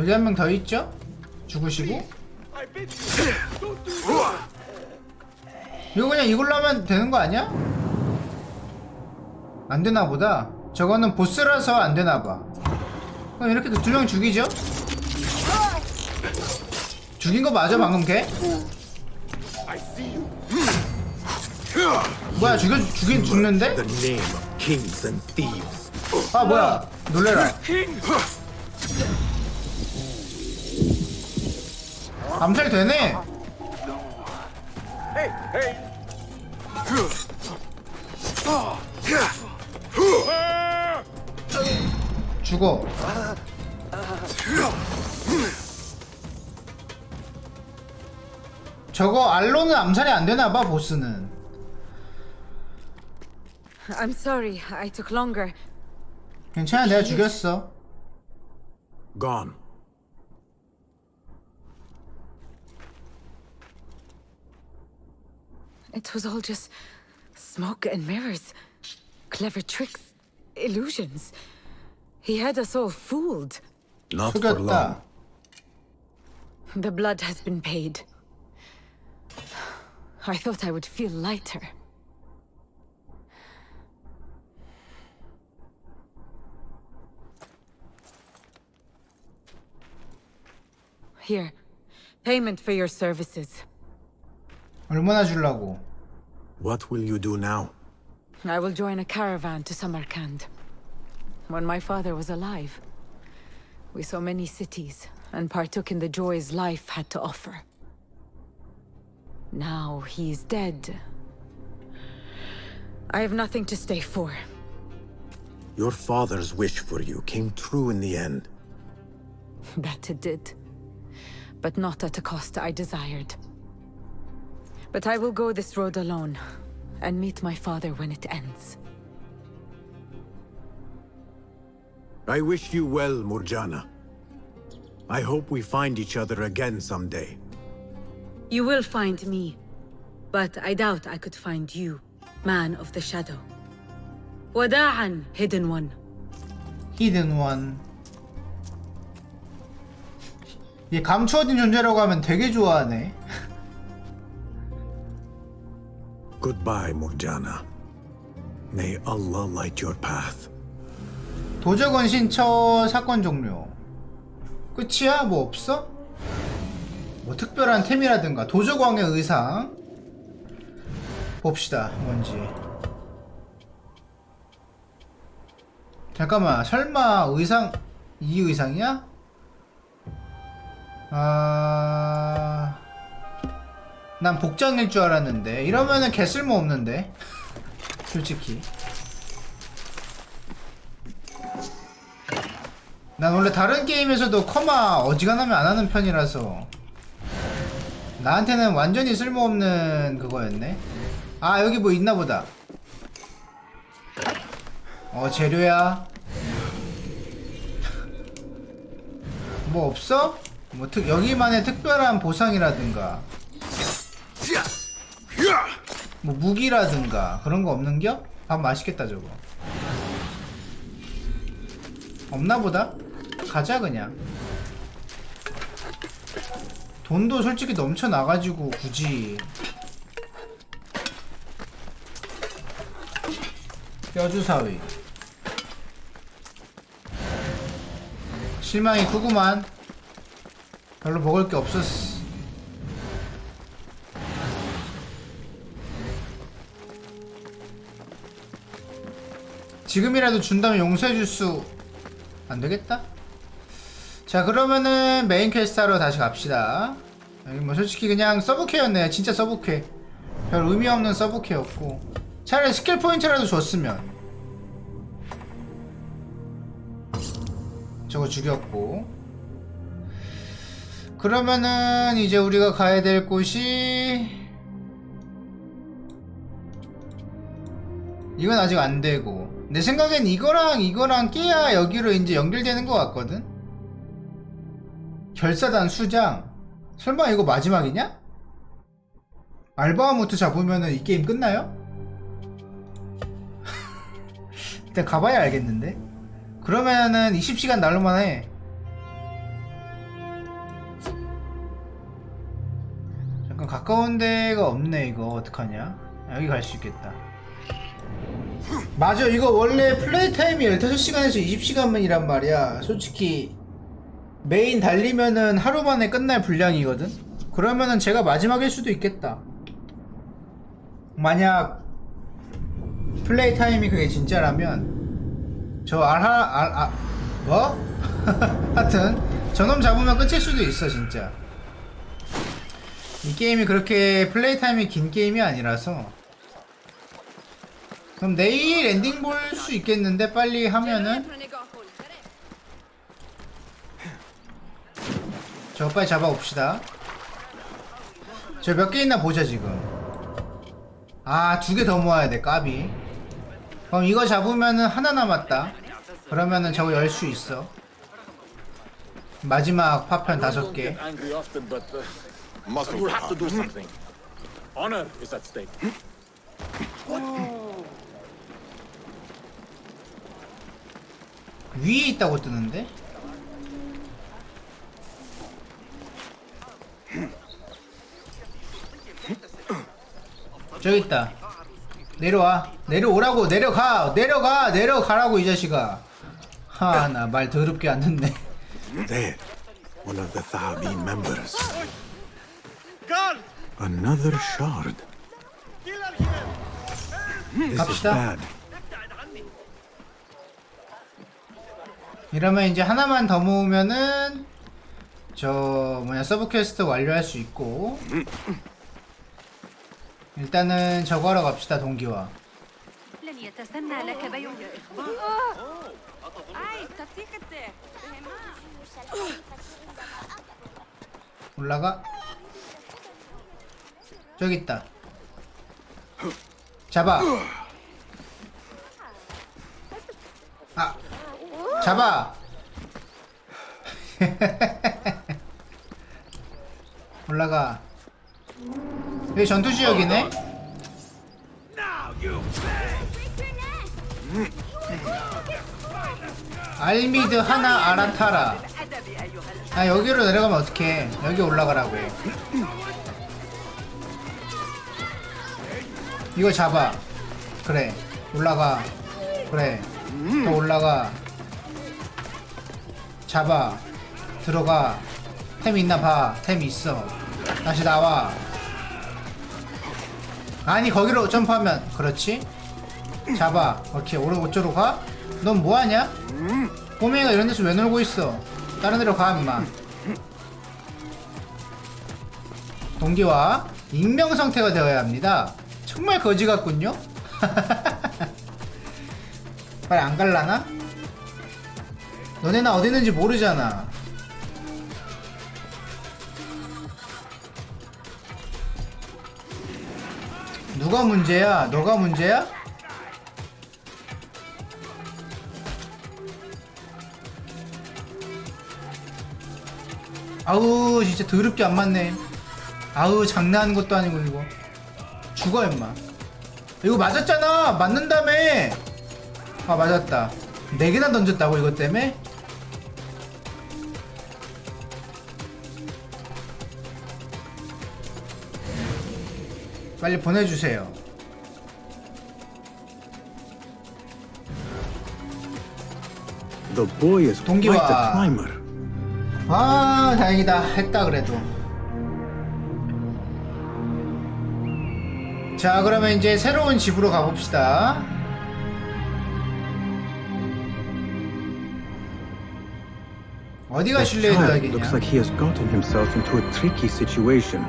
여기 한 명 더 있죠? 죽으시고. 이거 그냥 이걸로 하면 되는 거 아니야? 안 되나 보다. 저거는 보스라서 안 되나 봐. 그럼 이렇게 두 명 죽이죠? 죽인 거 맞아 방금 걔? 뭐야 죽는데? The name of kings and thieves. 아 뭐야 놀래라. 암살 되네. Hey, hey! 죽어. 저거 알로는 암살이 안 되나 봐 보스는. I'm sorry, I took longer. 괜찮아 내가 죽였어. Gone. It was all just smoke and mirrors. Clever tricks, illusions. He had us all fooled. Not for long. The blood has been paid. I thought I would feel lighter. Here, payment for your services. 얼마나 주려고? What will you do now? I will join a caravan to Samarkand. When my father was alive, we saw many cities and partook in the joys life had to offer. Now he's dead. I have nothing to stay for. Your father's wish for you came true in the end. That it did. But not at a cost I desired. But I will go this road alone, and meet my father when it ends. I wish you well, Murjana. I hope we find each other again someday. You will find me, but I doubt I could find you, man of the shadow. Wada'an, hidden one. Hidden one. 얘 감추어진 존재라고 하면 되게 좋아하네. Goodbye, Murjana. May Allah light your path. 도적원 신처 사건 종료. 끝이야? 뭐 없어? 뭐 특별한 템이라든가 도적왕의 의상 봅시다 뭔지. 잠깐만 설마 의상 이 의상이야? 난 복장일 줄 알았는데 이러면은 개 쓸모 없는데 솔직히. 난 원래 다른 게임에서도 커마 어지간하면 안 하는 편이라서 나한테는 완전히 쓸모없는 그거였네. 아 여기 뭐 있나보다. 재료야. 뭐 없어? 뭐 여기만의 특별한 보상이라든가 뭐 무기라든가 그런 거 없는겨? 밥 맛있겠다 저거. 없나보다? 가자 그냥. 돈도 솔직히 넘쳐나가지고 굳이. 뼈주사위 실망이 크구만. 별로 먹을 게 없었어. 지금이라도 준다면 용서해줄 수 안되겠다? 자 그러면은 메인 퀘스트 하러 다시 갑시다. 여기 뭐 솔직히 그냥 서브퀘였네요. 진짜 서브퀘. 별 의미 없는 서브퀘였고 차라리 스킬 포인트라도 줬으면. 저거 죽였고. 그러면은 이제 우리가 가야 될 곳이 이건 아직 안 되고 내 생각엔 이거랑 깨야 여기로 이제 연결되는 것 같거든. 결사단 수장. 설마 이거 마지막이냐? 알바하무트 잡으면은 이 게임 끝나요? 일단 가봐야 알겠는데. 그러면은 20시간 날로만 해. 그럼 가까운 데가 없네. 이거 어떡하냐? 여기 갈 수 있겠다. 맞아, 이거 원래 플레이 타임이 15시간에서 20시간만이란 말이야. 솔직히 메인 달리면은 하루 만에 끝날 분량이거든? 그러면은 제가 마지막일 수도 있겠다. 만약 플레이 타임이 그게 진짜라면 저 뭐? 하여튼 저놈 잡으면 끝일 수도 있어 진짜. 이 게임이 그렇게 플레이 타임이 긴 게임이 아니라서. 그럼 내일 엔딩 볼 수 있겠는데 빨리 하면은. 저거 빨리 잡아봅시다. 저 몇 개 있나 보자 지금. 아, 2개 더 모아야 돼. 까비. 그럼 이거 잡으면은 하나 남았다. 그러면은 저거 열 수 있어. 마지막 파편 5개. Angry often, but we'll have to do something. Honor is at stake. 위에 있다고 뜨는데? 저기 있다. 내려와. 내려오라고. 내려가라고 이 자식아. 하, 나 말 더럽게 안 듣네. There, one of the Thabin members. Another shard. This is 갑시다. bad. 이러면 이제 하나만 더 모으면은 저 서브 퀘스트 완료할 수 있고. 일단은 저거 하러 갑시다. 동기화. 올라가. 저기 있다. 잡아. 아, 잡아. 올라가. 여기 전투 지역이네. 알미드 하나 아라타라. 아, 여기로 내려가면 어떡해. 여기 올라가라고 해. 이거 잡아. 그래, 올라가. 그래, 더 올라가. 잡아. 들어가. 템 있나 봐. 템 있어. 다시 나와. 아니, 거기로 점프하면. 그렇지. 잡아. 오케이. 어쩌로 가? 넌 뭐하냐? 꼬맹이가 이런 데서 왜 놀고 있어? 다른 데로 가 임마. 동기화 익명 상태가 되어야 합니다. 정말 거지 같군요. 빨리 안 갈라나? 너네 나 어디 있는지 모르잖아. 누가 문제야? 너가 문제야? 아우, 진짜 더럽게 안 맞네. 아우, 장난하는 것도 아니고 이거. 죽어 임마. 이거 맞았잖아. 맞는다며. 아, 맞았다. 4개나 던졌다고 이것 때문에? 빨리 보내주세요. The boy is quite 동기화. a climber. 아, 다행이다. 했다 그래도. 자, 그러면 이제 새로운 집으로 가봅시다. 어디가 That 신뢰의 child 도약이냐? looks like he has gotten himself into a tricky situation.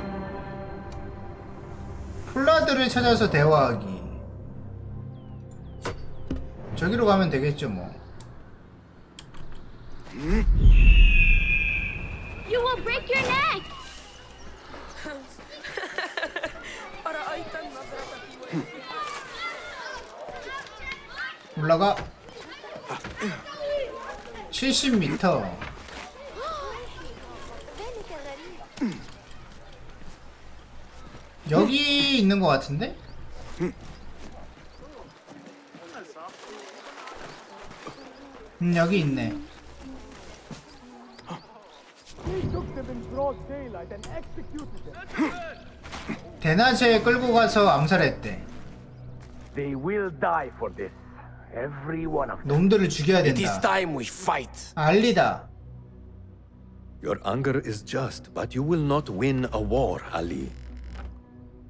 폴라드를 찾아서 대화하기. 저기로 가면 되겠죠 뭐. You will break your neck! 올라가. 70m. 여기 있는 것 같은데? 여기 있네. He took them in broad daylight and executed them. 대낮에 끌고 가서 암살했대. They will die for this. Every one of them. 놈들을 죽여야 It is 된다. time we fight. 알리다. Your anger is just, but you will not win a war, Ali.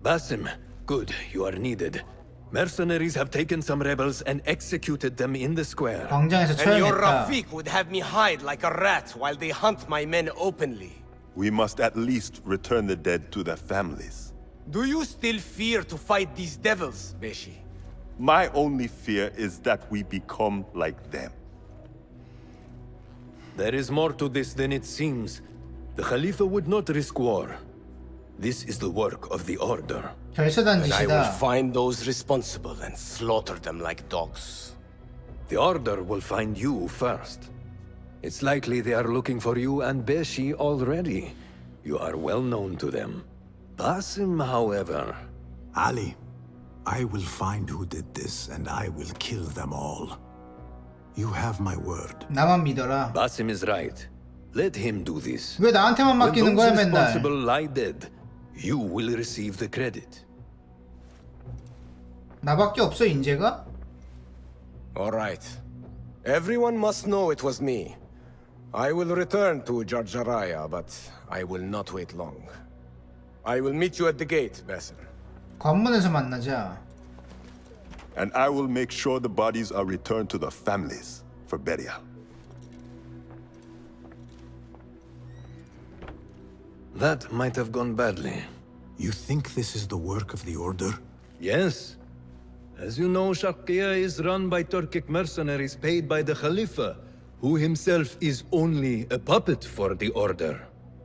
Basim, good, you are needed. Mercenaries have taken some rebels and executed them in the square. 광장에서 And your 처형했다. Rafiq would have me hide like a rat while they hunt my men openly. We must at least return the dead to their families. Do you still fear to fight these devils, Beshi? My only fear is that we become like them. There is more to this than it seems. The Khalifa would not risk war. This is the work of the Order. 결사단 And I will 짓이다. find those responsible and slaughter them like dogs. The Order will find you first. It's likely they are looking for you and Beshi already. You are well known to them. Basim, however... Ali, I will find who did this, and I will kill them all. You have my word. 나만 믿어라. Basim is right. Let him do this. 왜 나한테만 When 맡기는 those 거야 맨날? responsible lie dead, you will receive the credit. 나밖에 없어 인재가? All right. Everyone must know it was me. I will return to Jarjaraya, but I will not wait long. I will meet you at the gate, Basim. 관문에서 만나자. And I will make sure the bodies are returned to the families for burial. That might have gone badly. You think this is the work of the Order? Yes. As you know, Sharqiya is run by Turkic mercenaries paid by the Khalifa, who himself is only a puppet for the Order.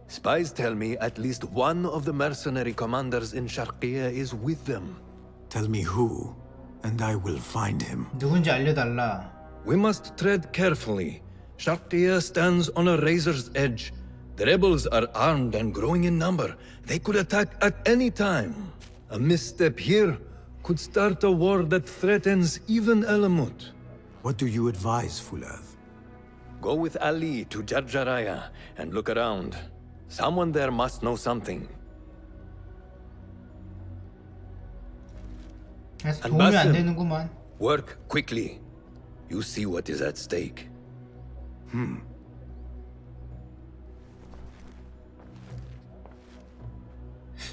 Spies tell me at least one of the mercenary commanders in Sharqiya is with them. Tell me who, and I will find him. 누군지 알려달라. We must tread carefully. Sharqiya stands on a razor's edge. The rebels are armed and growing in number. They could attack at any time. A misstep here could start a war that threatens even Alamut. What do you advise, Fulad? Go with Ali to Jarjaraya and look around. Someone there must know something. 그래서 And 도움이 안 Basim, 되는구만. work quickly. You see what is at stake.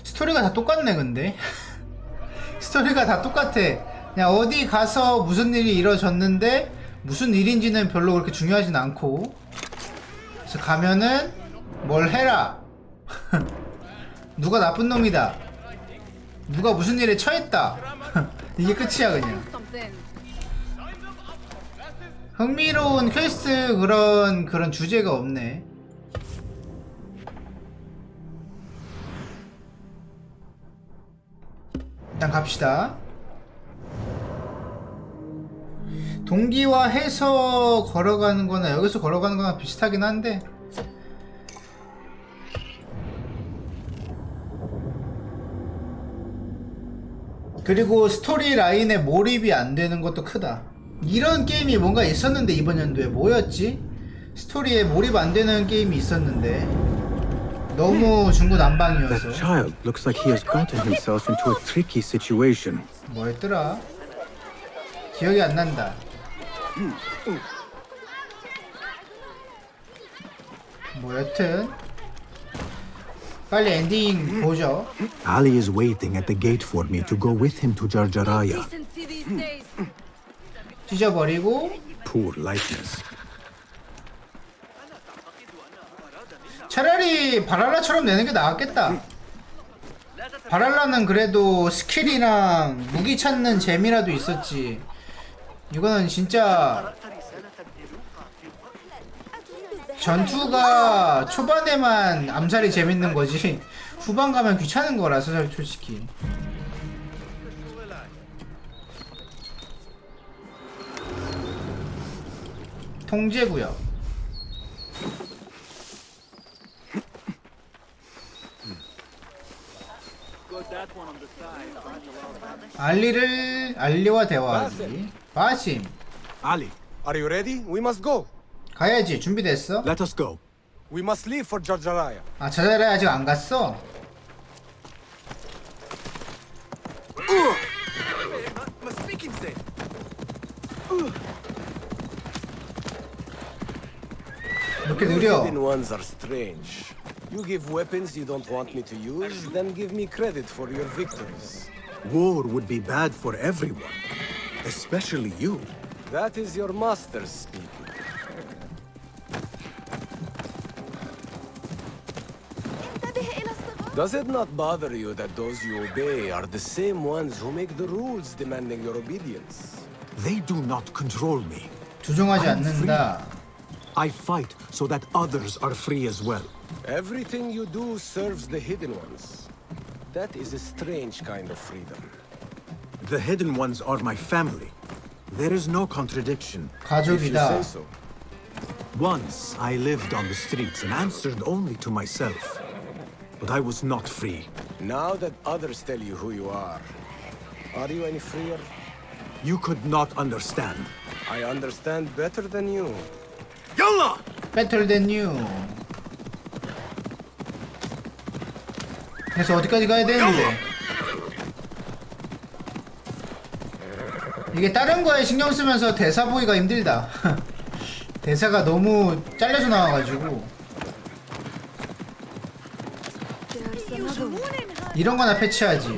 스토리가 다 똑같네 근데. 스토리가 다 똑같아. 그냥 어디 가서 무슨 일이 이루어졌는데 무슨 일인지는 별로 그렇게 중요하진 않고, 그래서 가면은 뭘 해라. 누가 나쁜 놈이다. 누가 무슨 일에 처했다. 이게 끝이야 그냥. 흥미로운 퀘스트 그런 주제가 없네. 일단 갑시다. 동기화 해서 걸어가는 거나 여기서 걸어가는 거나 비슷하긴 한데, 그리고 스토리 라인에 몰입이 안 되는 것도 크다. 이런 게임이 뭔가 있었는데 이번 연도에 뭐였지? 스토리에 몰입 안 되는 게임이 있었는데 너무 중구난방이어서. That child looks like he has gotten himself into a tricky situation. 뭐였더라? 기억이 안 난다. 뭐 여튼 빨리 엔딩 보죠. Ali is waiting at the gate for me to go with him to Jarjaraya. 찢어버리고. Poor likeness. 차라리 바랄라처럼 내는 게 나았겠다. 바랄라는 그래도 스킬이랑 무기 찾는 재미라도 있었지. 이거는 진짜 전투가 초반에만 암살이 재밌는 거지 후반 가면 귀찮은 거라서 솔직히. 통제구역. 알리와 대화하기. 바심. Ali, are you ready? We must go. 가야지. 준비됐어? Let us go. We must leave for Jarjaraya. 아, 자잘해 아직 안 갔어? 이렇게 느려? hidden ones are strange. You give weapons you don't want me to use, then give me credit for your victories. War would be bad for everyone, especially you. That is your master speaking. Does it not bother you that those you obey are the same ones who make the rules demanding your obedience? They do not control me. 조종하지 I'm free. 않는다. I fight so that others are free as well. Everything you do serves the hidden ones. That is a strange kind of freedom. The hidden ones are my family. There is no contradiction. If you say so. Once I lived on the streets and answered only to myself. But I was not free. Now that others tell you who you are you any freer? You could not understand. I understand better than you. Yalla! Better than you. 그래서 어디까지 가야 되는데? 이게 다른 거에 신경 쓰면서 대사 보기가 힘들다. 대사가 너무 잘려서 나와가지고. 이런 거나 패치하지.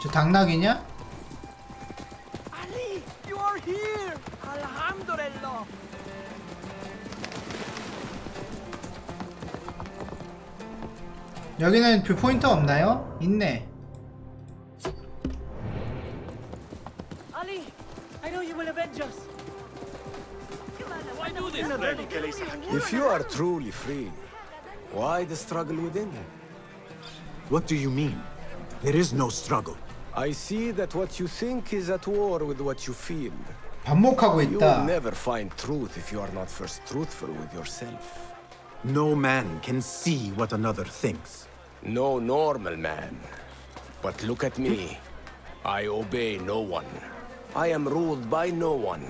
저 당나귀냐? Ali, you are here. Alhamdulillah. 여기는 뷰 포인터 없나요? 있네. Ali, I know you will avenge us. Why do this? If you are truly free, why the struggle within? What do you mean? There is no struggle. I see that what you think is at war with what you feel. 반목하고 You will 있다. never find truth if you are not first truthful with yourself. No man can see what another thinks. No normal man. But look at me. I obey no one. I am ruled by no one.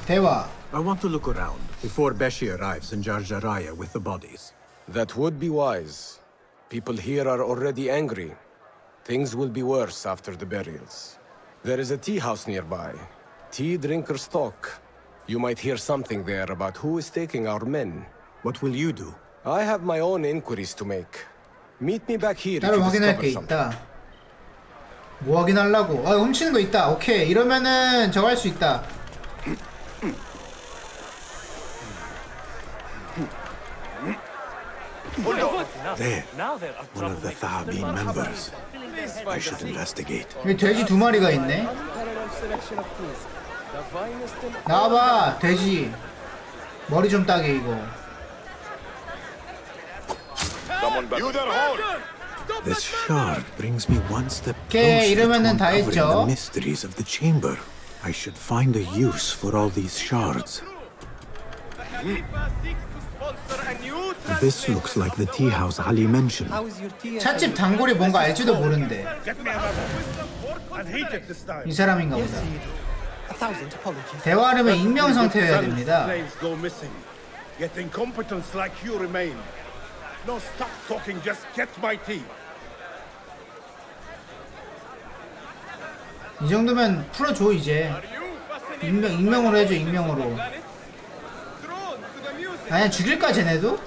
대화. I want to look around before Beshi arrives in Jar Jaraya with the bodies. That would be wise. People here are already angry. Things will be worse after the burials. There is a tea house nearby. Tea drinkers talk. You might hear something there about who is taking our men. What will you do? I have my own inquiries to make. Meet me back here if 따로 you 확인할 discover 게 something. 있다. 뭐 확인하려고? 아, 훔치는 거 있다. 오케이. 이러면은 저거 할 수 있다. There, one of the Thabi members. I should investigate. 여기 돼지 두 마리가 있네. 나와봐, 돼지. 머리 좀 따게 이거. This shard brings me one step 오케이, closer to 이러면은 다 uncovering the 했죠. mysteries of the chamber. I should find a use for all these shards. This looks like the tea house Ali mentioned. 찻집 단골이 뭔가 알지도 모른대. 이 사람인가 보다. 대화하려면 익명 상태여야 됩니다. Yet incompetence like you remain. No, stop talking, just get my tea. 이 정도면 풀어줘 이제. 익명으로 해줘, 익명으로. 아니 죽일까 쟤네도?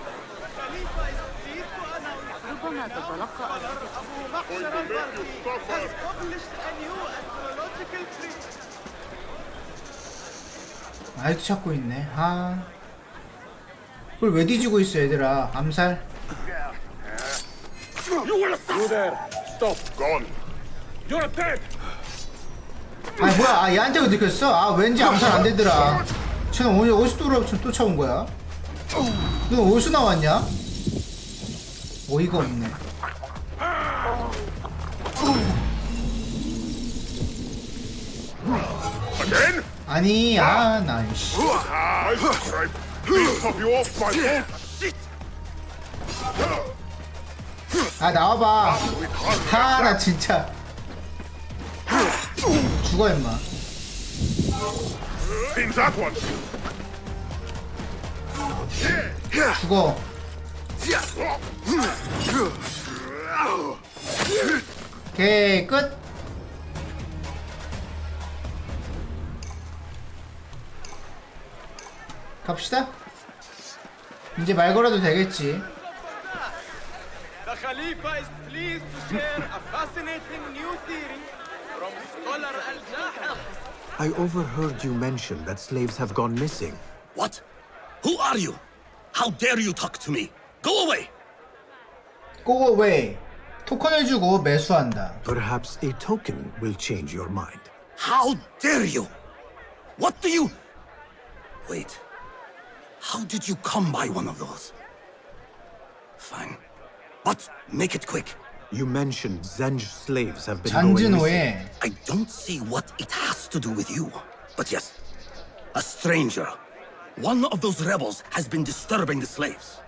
아직도 찾고 있네. 아, 그걸 왜 뒤지고 있어 얘들아. 암살. You there! Stop! Gone! You're dead! 아니 뭐야, 아 얘한테 느꼈어? 아 왠지 암살 안 되더라. 쟤는 어디서 또 차온 거야? 너 어디서 나왔냐? 어이가 없네. Again? 아니, 아, 나 씨. Please stop you off my boat! Shit! 아 나와봐. 하, 나 진짜. 죽어 임마. In that one! 죽어. 오케이 끝. 갑시다. 이제 말 걸어도 되겠지. The Khalifa is pleased to share a fascinating new theory from scholar Al-Jaham. I overheard you mention that slaves have gone missing. What? Who are you? How dare you talk to me? Go away! Go away. 토큰을 주고 매수한다. Perhaps a token will change your mind. How dare you? What do you... Wait. How did you come by one of those? Fine. But make it quick. You mentioned Zenj slaves have been going missing. 잔진호에 I don't see what it has to do with you. But yes, a stranger. One of those rebels has been disturbing the slaves.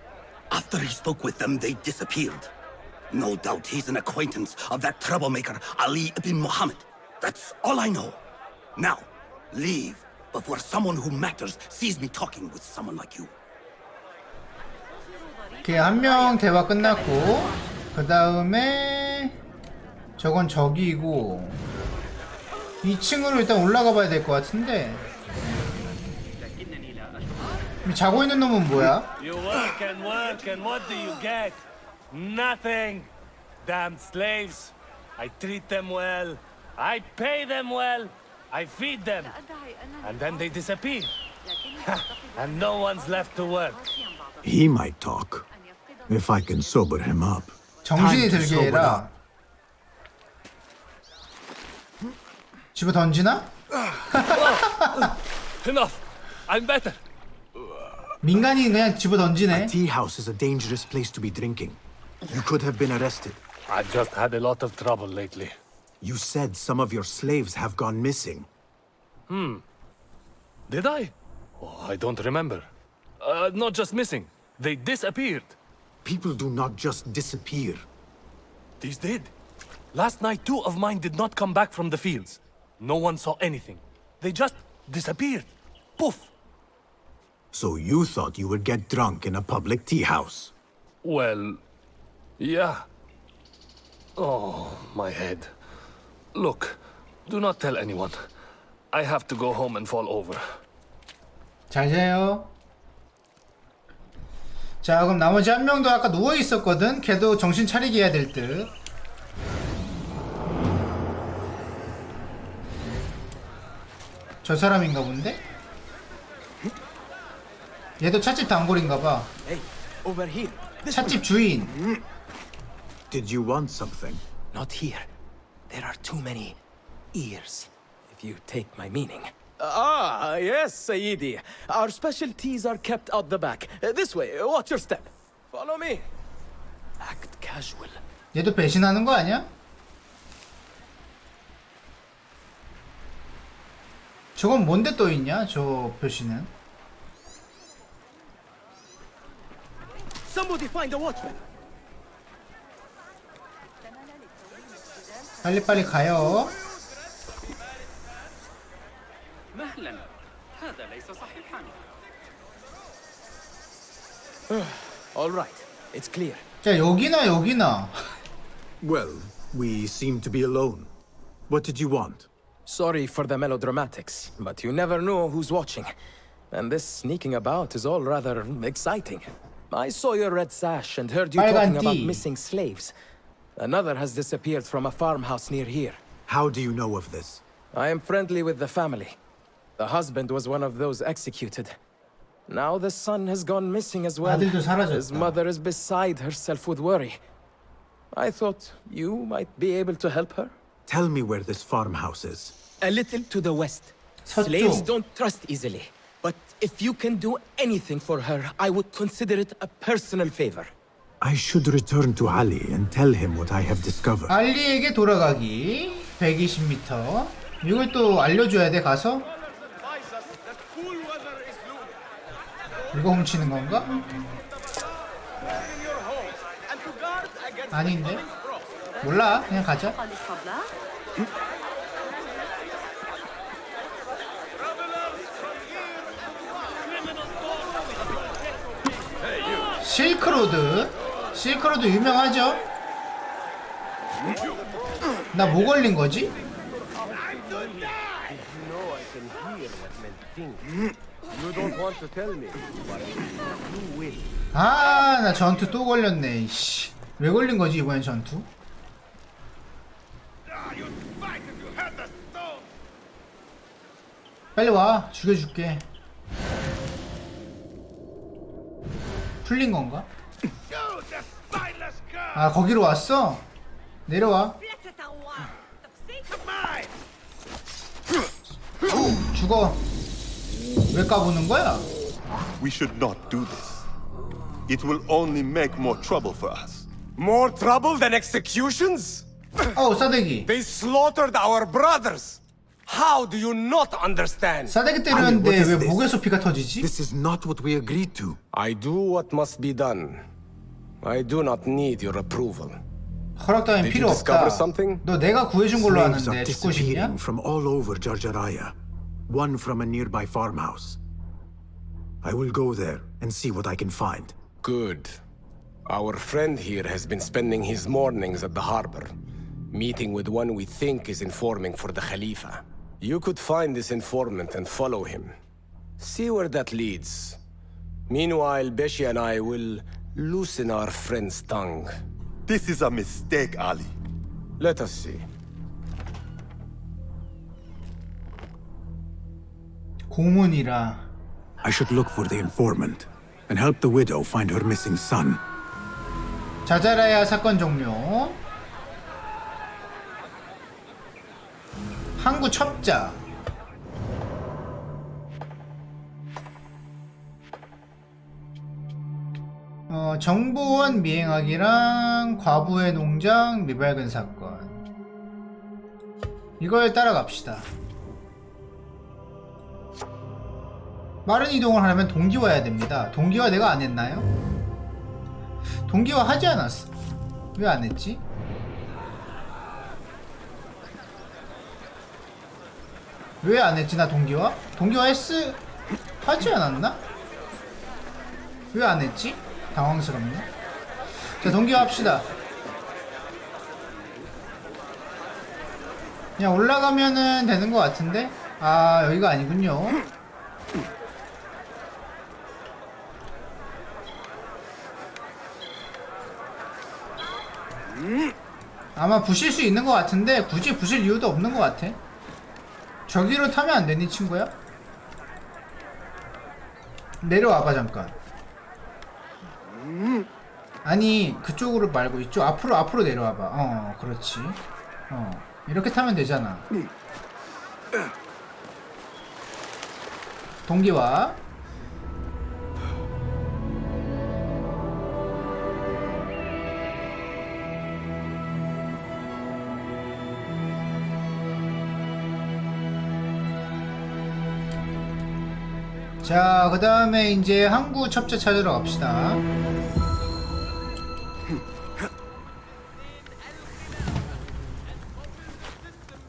After he spoke with them, they disappeared. No doubt he's an acquaintance of that troublemaker, Ali ibn Muhammad. That's all I know. Now, leave before someone who matters sees me talking with someone like you. 오케이, 한 명 대화 끝났고 그 다음에 저건 저기고 2층으로 일단 올라가 봐야 될 것 같은데 자고 있는 놈은 뭐야? You work, and what do you get? Nothing. Damn slaves. I treat them well. I pay them well. I feed them. And then they disappear. And no one's left to work. He might talk, if I can sober him up. 정신이 들게 해라. 집어 던지나? Enough. I'm better. 민간인 그냥 집어 던지네. A tea house is a dangerous place to be drinking. You could have been arrested. I just had a lot of trouble lately. You said some of your slaves have gone missing. Did I? Oh, I don't remember. Not just missing. They disappeared. People do not just disappear. These did. Last night, 2 of mine did not come back from the fields. No one saw anything. They just disappeared. Poof. So you thought you would get drunk in a public tea house? Well, yeah. Oh, my head. Look, do not tell anyone. I have to go home and fall over. 잘 자요. 자, 그럼 나머지 한 명도 아까 누워 있었거든. 걔도 정신 차리게 해야 될 듯. 저 사람인가 본데? 얘도 찻집 단골인가 봐. Hey, over here. 찻집 주인. Did you want something? Not here. There are too many ears, if you take my meaning. Yes, Sayyidi. Our specialties are kept out the back. This way, watch your step. Follow me. Act casual. 얘도 배신하는 거 아니야? 저건 뭔데 떠 있냐? 저 표시는. Somebody find the watchman. 빨리빨리 가요. مهلا هذا ليس صحيحا All right, it's clear. 자, 여기나 여기나. Well, we seem to be alone. What did you want? Sorry for the melodramatics, but you never know who's watching. And this sneaking about is all rather exciting. I saw your red sash and heard you talking about missing slaves. Another has disappeared from a farmhouse near here. How do you know of this? I am friendly with the family. The husband was one of those executed. Now the son has gone missing as well. His mother is beside herself with worry. I thought you might be able to help her. Tell me where this farmhouse is. A little to the west. Slaves don't trust easily. But if you can do anything for her, I would consider it a personal favor. I should return to Ali and tell him what I have discovered. 알리에게 돌아가기 120m. 이걸 또 알려줘야 돼 가서? 이거 훔치는 건가? 아닌데? 몰라, 그냥 가자. 실크로드 유명하죠? 나 뭐 걸린 거지? You don't want to tell me, but you will. 아, 나 전투 또 걸렸네. 씨. 왜 걸린 거지 이번엔 전투? 빨리 와. 죽여줄게. 풀린 건가? 아, 거기로 왔어? 내려와. 죽어. 왜 까부는 거야? We should not do this. It will only make more trouble for us. More trouble than executions? 어, 싸대기. They slaughtered our brothers. How do you not understand? 싸대기 때렸는데 왜 목에서 피가 터지지? This is not what we agreed to. I do what must be done. I do not need your approval. 허락 따윈 필요 없다. 너 내가 구해준 걸로 Slaves 아는데 are 죽고 싶냐? disappearing from all over Jarjaraya. One from a nearby farmhouse. I will go there and see what I can find. Good. Our friend here has been spending his mornings at the harbor, meeting with one we think is informing for the Khalifa. You could find this informant and follow him. See where that leads. Meanwhile, Beshi and I will loosen our friend's tongue. This is a mistake, Ali. Let us see. 고문이라. I should look for the informant and help the widow find her missing son. 자자라야 사건 종료. 항구 첩자. 정보원 미행하기랑 과부의 농장 미발근 사건. 이걸 따라갑시다. 빠른 이동을 하려면 동기화 해야 됩니다. 동기화 내가 안 했나요? 동기화 하지 않았어. 왜 안 했지? 왜 안 했지 나 동기화? 동기화 하지 않았나? 왜 안 했지? 당황스럽네. 자, 동기화 합시다. 그냥 올라가면은 되는 것 같은데? 아, 여기가 아니군요. 아마 부실 수 있는 것 같은데 굳이 부실 이유도 없는 것 같아. 저기로 타면 안 되니 친구야? 내려와봐 잠깐. 아니 그쪽으로 말고 이쪽 앞으로 내려와봐. 그렇지. 이렇게 타면 되잖아. 동기화. 자, 그 다음에 이제 항구 첩자 찾으러 갑시다.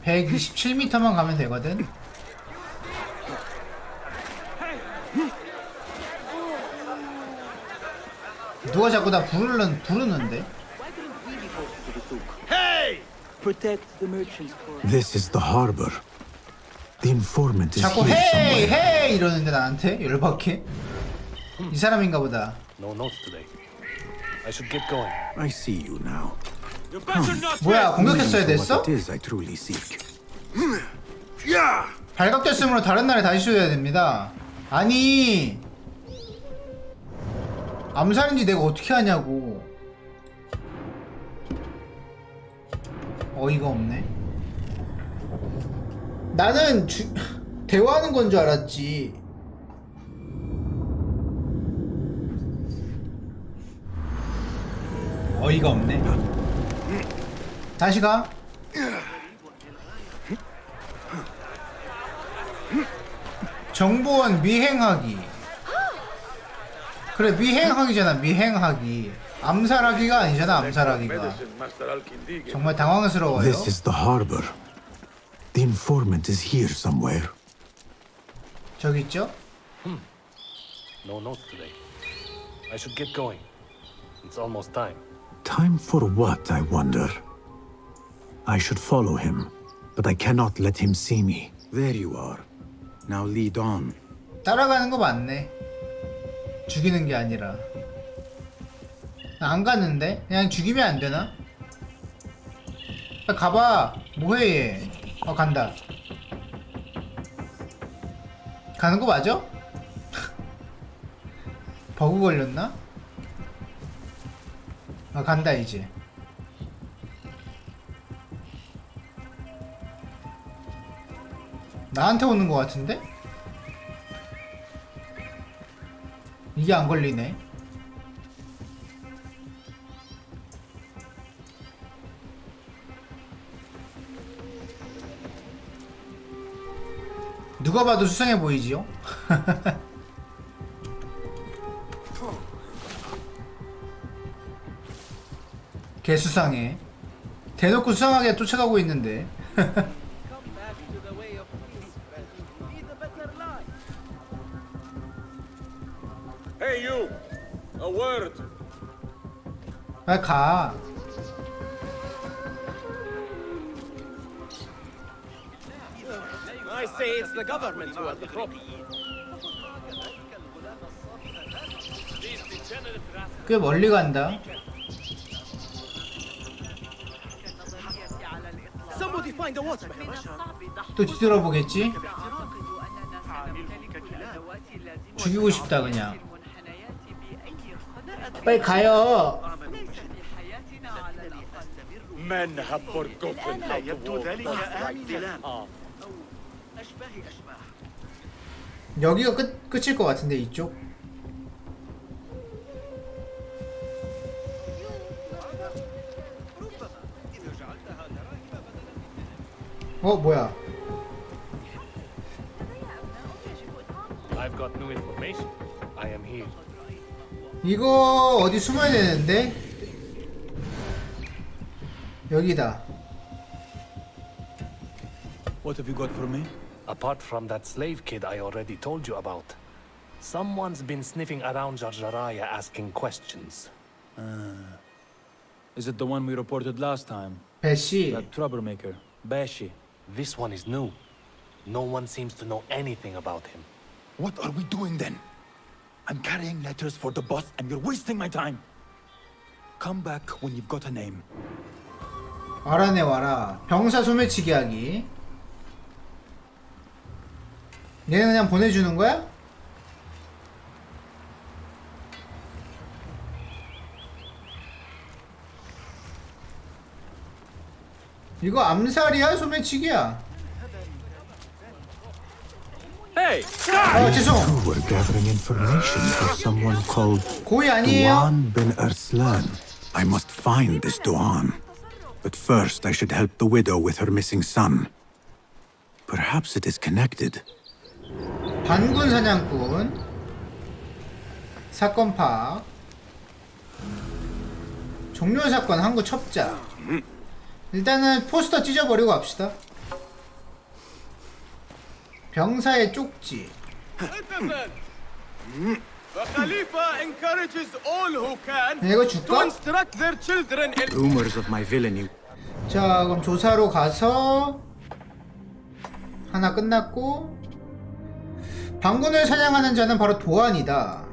(127m만) 가면 되거든. 누가 자꾸 나 부르는데? This is the harbor. The informant is 자꾸 here 헤이 somewhere. 헤이 이러는데 나한테 열받게. 이 사람인가 보다. No notes today. I should get going. I see you now. 뭐야, 공격했어야 됐어? What it is I truly seek. 발각됐으므로 다른 날에 다시 줘야 됩니다. 아니 암살인지 내가 어떻게 하냐고. 어이가 없네. 나는 대화하는 건 줄 알았지. 어이가 없네. 다시 가. 정보원 미행하기. 그래, 미행하기잖아. 미행하기. 암살하기가 아니잖아. 암살하기가. 정말 당황스러워요. This is the harbor. The informant is here somewhere. 저기 있죠? No notes today. I should get going. It's almost time. Time for what, I wonder? I should follow him, but I cannot let him see me. There you are. Now lead on. 따라가는 거 맞네. 죽이는 게 아니라. 나 안 갔는데? 그냥 죽이면 안 되나? 가봐. 뭐해 얘. 간다. 가는 거 맞아? 버그 걸렸나? 간다 이제. 나한테 오는 거 같은데? 이게 안 걸리네. 누가 봐도 수상해 보이지요? 개 수상해. 대놓고 수상하게 쫓아가고 있는데. Hey you! A word! 빨리 가. I say it's the government who are the problem. 꽤 멀리 간다. Somebody find a watchman. 또 뒤돌아보겠지? 죽이고 싶다 그냥. 빨리 가요. Men have forgotten how to walk. 여기가 끝일 것 같은데 이쪽? 뭐야? I've got new information. I am here. 이거 어디 숨어야 되는데? 여기다. What have you got for me? Apart from that slave kid I already told you about, someone's been sniffing around Jarjaraya asking questions. Is it the one we reported last time? 배시. That troublemaker, Bashi. This one is new. No one seems to know anything about him. What are we doing then? I'm carrying letters for the boss and you're wasting my time. Come back when you've got a name. 알아내와라. 병사 소매치기 하기. 얘는 그냥 보내주는 거야? 이거 암살이야? 소매치기야? Hey! 죄송. You were gathering information for someone called 고의 아니에요? Duan bin Arslan. I must find this Duan. But first I should help the widow with her missing son. Perhaps it is connected. 반군 사냥꾼. 사건 파악. 종료 사건 항구 첩자. 일단은 포스터 찢어버리고 갑시다. 병사의 쪽지. The Khalifa encourages all who can 이거 to 줄까? instruct their children in Rumors of my villainy. 자, 그럼 조사로 가서 하나 끝났고, 반군을 사냥하는 자는 바로 도안이다.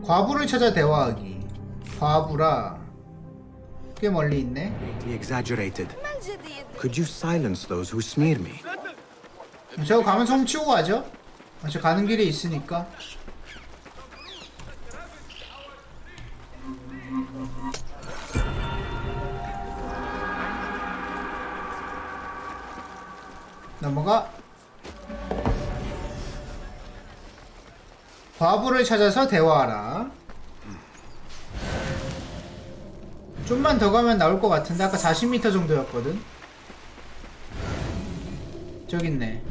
과부를 찾아 대화하기. 과부라. 꽤 멀리 있네. Exaggerated. Could you silence those who smear me? 저거 가면 성치고 가죠? 저 가는 길에 있으니까. 넘어가. 과부를 찾아서 대화하라. 좀만 더 가면 나올 것 같은데 아까 40m 정도였거든. 저기 있네.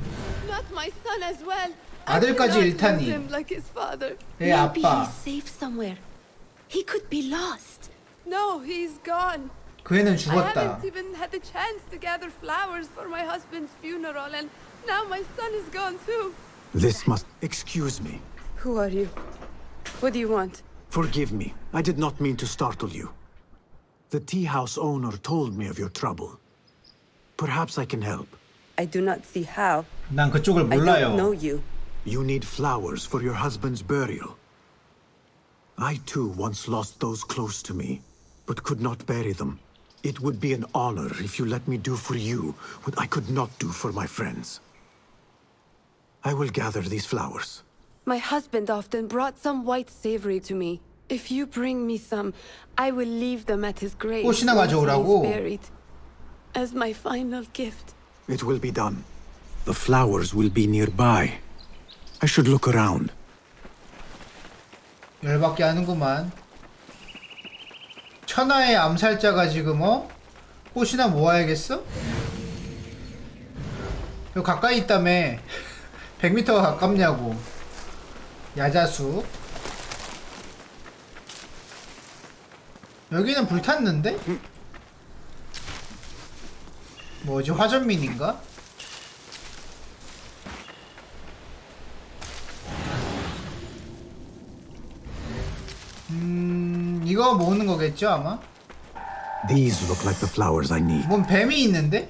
Not my son as well. 아들까지 일타니. Like his father. 애 아빠. safe somewhere. He could be lost. No, he's gone. 그 애는 I 죽었다. haven't even had the chance to gather flowers for my husband's funeral, and now my son is gone too. This must... Excuse me. Who are you? What do you want? Forgive me. I did not mean to startle you. The tea house owner told me of your trouble. Perhaps I can help. I do not see how. 난 그쪽을 I don't know 몰라요. you. You need flowers for your husband's burial. I too once lost those close to me, but could not bury them. It would be an honor if you let me do for you what I could not do for my friends. I will gather these flowers. My husband often brought some white savory to me. If you bring me some, I will leave them at his grave 꽃이나 once he 가져오라고? is buried, as my final gift. It will be done. The flowers will be nearby. I should look around. 열받게 하는구만. 천하의 암살자가 지금 꽃이나 모아야겠어? 여기 가까이 있다며. 100m가 가깝냐고. 야자수. 여기는 불탔는데? 뭐지? 화전민인가? 이거 모으는 거겠죠 아마? These look like the flowers I need. 뭔 뱀이 있는데?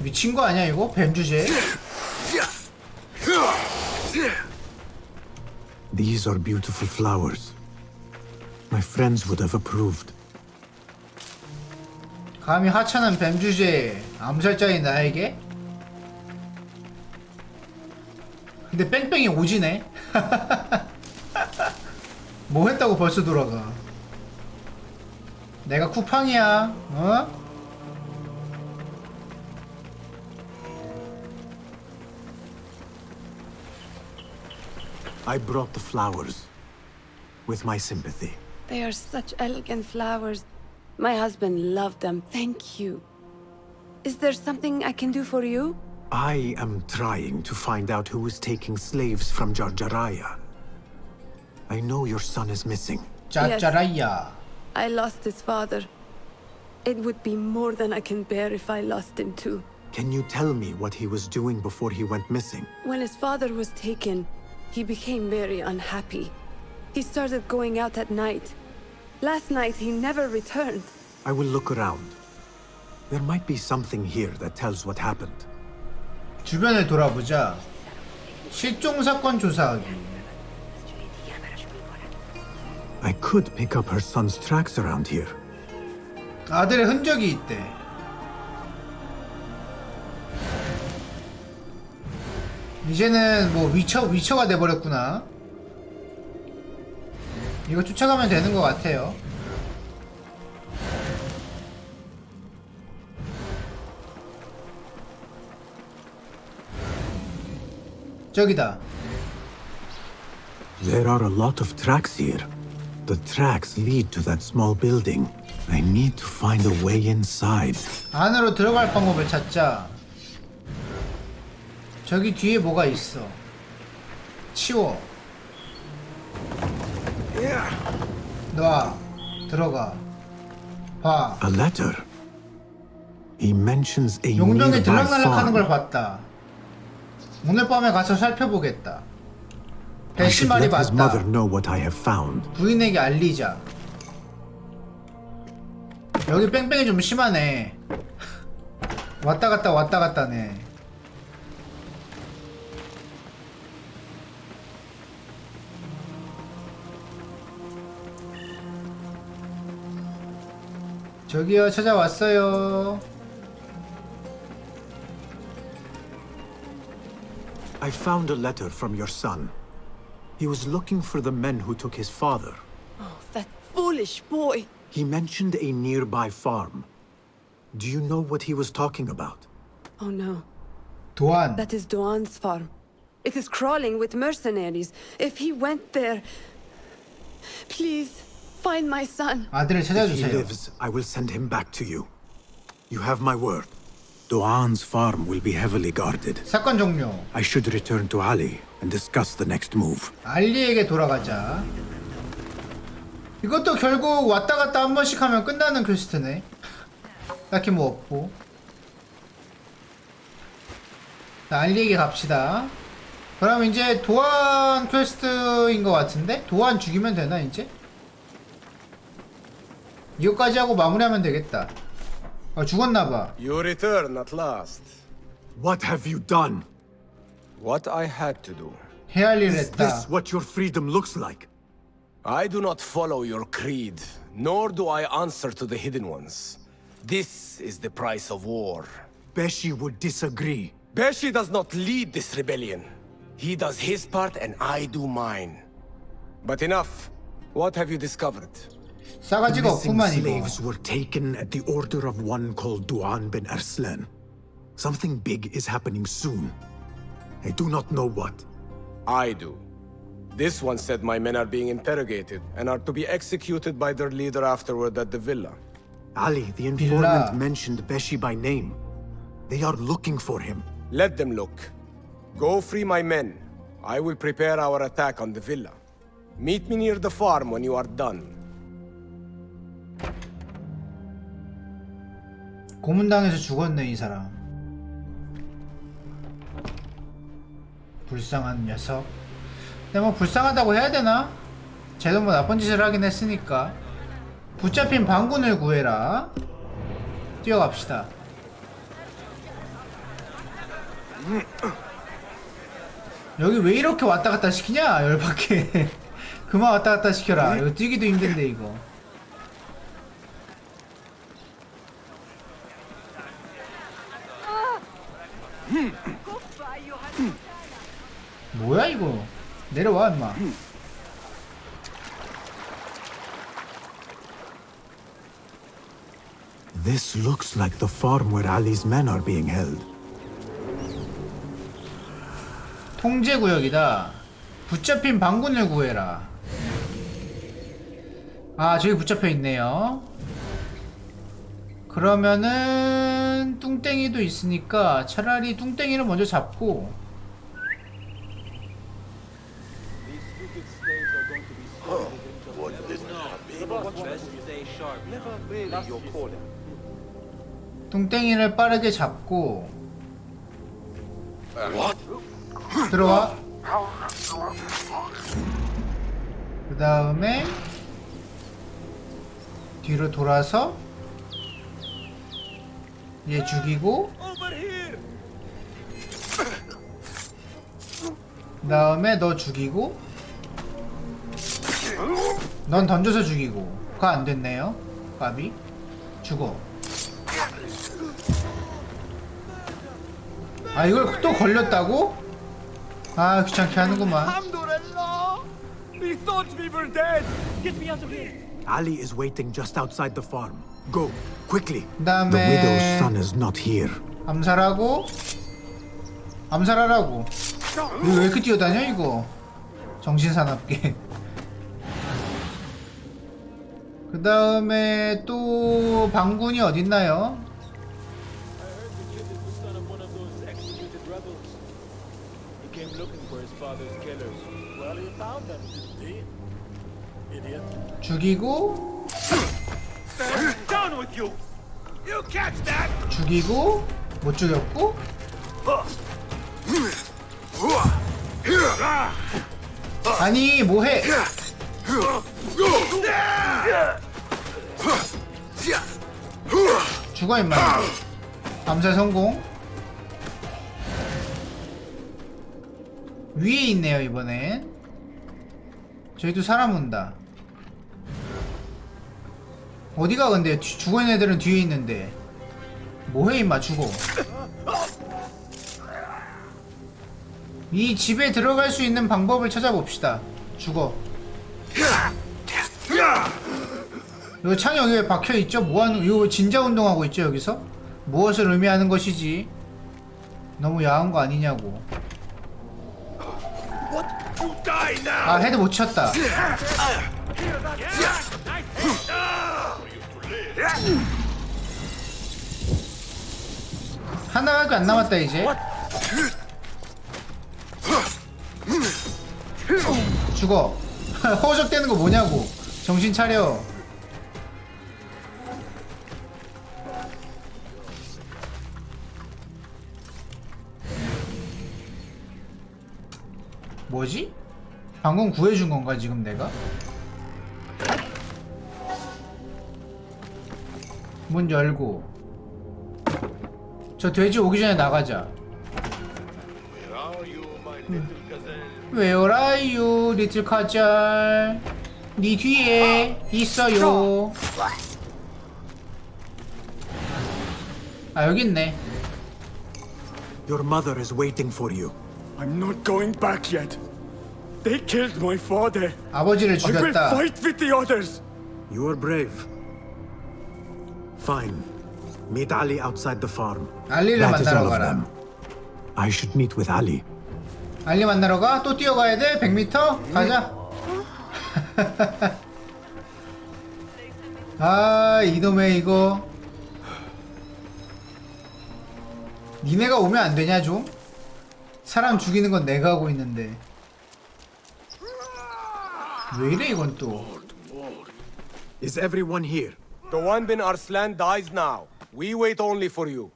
미친 거 아니야 이거? 뱀 주제? These are beautiful flowers. My friends would have approved. 감히 하찮은 뱀 주제에 암살자인 나에게? 근데 뺑뺑이 오지네. 뭐 했다고 벌써 돌아가. 내가 쿠팡이야. 어? I brought the flowers with my sympathy. They are such elegant flowers. My husband loved them. Thank you. Is there something I can do for you? I am trying to find out who is taking slaves from Jarjaraya. I know your son is missing. 짜짜라야. I lost his father. It would be more than I can bear if I lost him too. Can you tell me what he was doing before he went missing? When his father was taken, he became very unhappy. He started going out at night. Last night, he never returned. I will look around. There might be something here that tells what happened. 주변을 돌아보자. 실종 사건 조사하기. I could pick up her son's tracks around here. 아들의 흔적이 있대. 이제는 뭐 위쳐가 돼버렸구나. 이거 쫓아가면 되는 것 같아요. 저기다. There are a lot of tracks here. The tracks lead to that small building. I need to find a way inside. 안으로 들어갈 방법을 찾자. 저기 뒤에 뭐가 있어. 치워. 놔. 들어가. 봐. A letter. He mentions a 용병이 nearby 들락날락하는 걸 farm. 봤다. 오늘 밤에 가서 살펴보겠다. I should 배신말이 let his mother 맞다. know what I have found. 부인에게 알리자. 여기 뺑뺑이 좀 심하네. 왔다 갔다네. 저기요, 찾아왔어요. I found a letter from your son. He was looking for the men who took his father. Oh, that foolish boy. He mentioned a nearby farm. Do you know what he was talking about? Oh no. 도안. That is Doan's farm. It is crawling with mercenaries. If he went there... Please, find my son. 아들을 If he 찾아주세요. lives, I will send him back to you. You have my word. Doan's farm will be heavily guarded. 사건 종료. I should return to Ali and discuss the next move. 알리에게 돌아가자. 이것도 결국 왔다 갔다 한 번씩 하면 끝나는 퀘스트네. 딱히 뭐 없고. 자, 알리에게 갑시다. 그럼 이제 도안 퀘스트인 것 같은데? 도안 죽이면 되나 이제? 이거까지 하고 마무리하면 되겠다. 아, 죽었나봐. You return at last. What have you done? What I had to do. 해야 할 일을 Is 했다. this what your freedom looks like? I do not follow your creed, nor do I answer to the Hidden Ones. This is the price of war. Beshi would disagree. Beshi does not lead this rebellion. He does his part and I do mine. But enough. What have you discovered? 싸가지가 Missing 없구만 이거. slaves were taken at the order of one called Duan ben Arslan. Something big is happening soon. I do not know what. I do. This one said my men are being interrogated and are to be executed by their leader afterward at the villa. Ali, the informant, mentioned Beshi by name. They are looking for him. Let them look. Go free my men. I will prepare our attack on the villa. Meet me near the farm when you are done. 고문당해서 죽었네 이 사람. 불쌍한 녀석. 근데 뭐 불쌍하다고 해야 되나? 쟤도 뭐 나쁜 짓을 하긴 했으니까. 붙잡힌 반군을 구해라. 뛰어갑시다. 여기 왜 이렇게 왔다 갔다 시키냐? 열받게. 그만 왔다 갔다 시켜라. 이거 뛰기도 힘든데 이거. 뭐야 이거? 내려와 임마. This looks like the farm where Ali's men are being held. 통제구역이다. 붙잡힌 반군을 구해라. 아 저기 붙잡혀 있네요. 그러면은 뚱땡이도 있으니까 차라리 뚱땡이를 먼저 잡고. 뚱땡이를 빠르게 잡고 들어와. 그 다음에 뒤로 돌아서 얘 죽이고, 그 다음에 너 죽이고, 넌 던져서 죽이고. 그거 안 됐네요. 까비. 죽어. 아 이걸 또 걸렸다고? 아 귀찮게 하는구만. We thought we were dead. Get me out of here. Ali is waiting just outside the farm. Go, quickly. 그다음에 The widow's son is not here. 암살하고. 암살하라고. 이거 왜 이렇게 뛰어다녀 이거? 정신사납게. 그 다음에 또 반군이 어딨나요? 죽이고, 죽이고, 못 죽였고. 아니 뭐해? 죽어 임마. 암살 성공. 위에 있네요 이번엔. 저기도 사람 온다. 어디가 근데 죽어있는 애들은 뒤에 있는데. 뭐해 임마. 죽어. 이 집에 들어갈 수 있는 방법을 찾아봅시다. 죽어. 이거 창이 여기 왜 박혀있죠? 뭐하는, 이거 왜 진자 운동하고 있죠 여기서? 무엇을 의미하는 것이지? 너무 야한 거 아니냐고. 아 헤드 못 쳤다. 하나밖에 안 남았다 이제. 죽어. 허우적대는 거 뭐냐고. 정신 차려. 뭐지? 방금 구해준 건가 지금 내가? 문 열고. 저 돼지 오기 전에 나가자. Where are you, little 가잘? 네 뒤에 있어요. 아 여기 있네. Your mother is waiting for you. I'm not going back yet. They killed my father. 아버지를 I will 죽였다. fight with the others. You are brave. Fine. Meet Ali outside the farm. 알리를 That is 만나러 all of 가라. them. I should meet with Ali. 알리 만나러 가? 또 뛰어가야 돼? 100m? 가자. 아 이놈의 이거. 니네가 오면 안 되냐 좀? 사람 죽이는 건 내가 하고 있는데. 왜 이래 이건 또. Is everyone here? The one bin Arslan dies now. We wait only for you.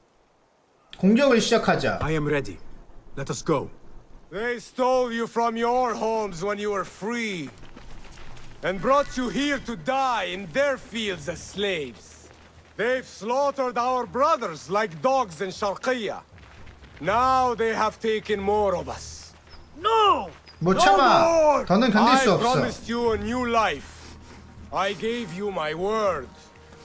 공격을 시작하자. I am ready. Let us go. They stole you from your homes when you were free, and brought you here to die in their fields as slaves. They've slaughtered our brothers like dogs in Sharqiyya. Now they have taken more of us. No! 못 참아. 더는 견딜 수 I 없어. promised you a new life. I gave you my word.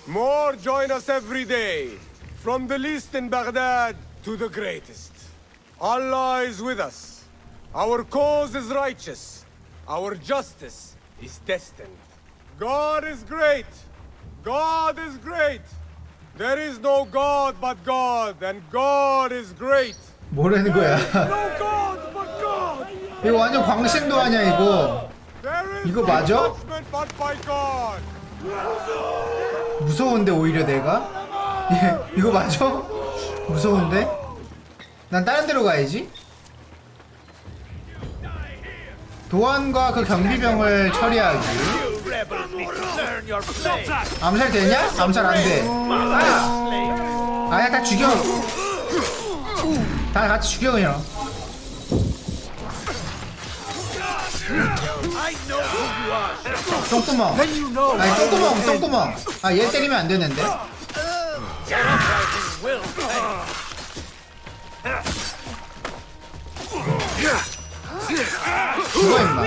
More join us every day, from the least in Baghdad to the greatest. Allah is with us. Our cause is righteous. Our justice is destined. God is great. God is great. There is no God but God, and God is great. 뭐라는 거야? No God but God. 이거 완전 광신도 아니야 이거. 이거 맞아? Judgment but by God. 무서운데 오히려 내가? 이거 맞아? 무서운데? 난 다른 데로 가야지. 도안과 그 경비병을 처리하기. 암살 되냐? 암살 안 돼. 아야 다 죽여. 다 같이 죽여 그냥. 똥구멍. 아니 똥구멍. 아 얘 때리면 안 되는데. 죽어 임마.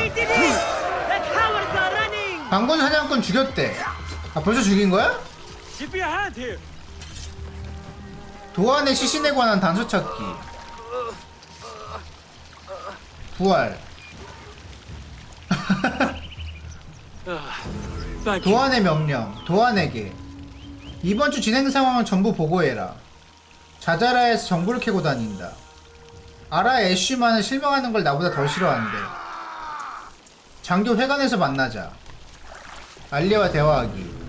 방건 사냥꾼 죽였대. 아 벌써 죽인 거야? 도안의 시신에 관한 단서 찾기. 부활. 도안의 명령. 도안에게 이번 주 진행 상황을 전부 보고해라. 자자라에서 정보를 캐고 다닌다. 아라 애쉬만은 실명하는 걸 나보다 더 싫어한대. 장교 회관에서 만나자. 알리와 대화하기.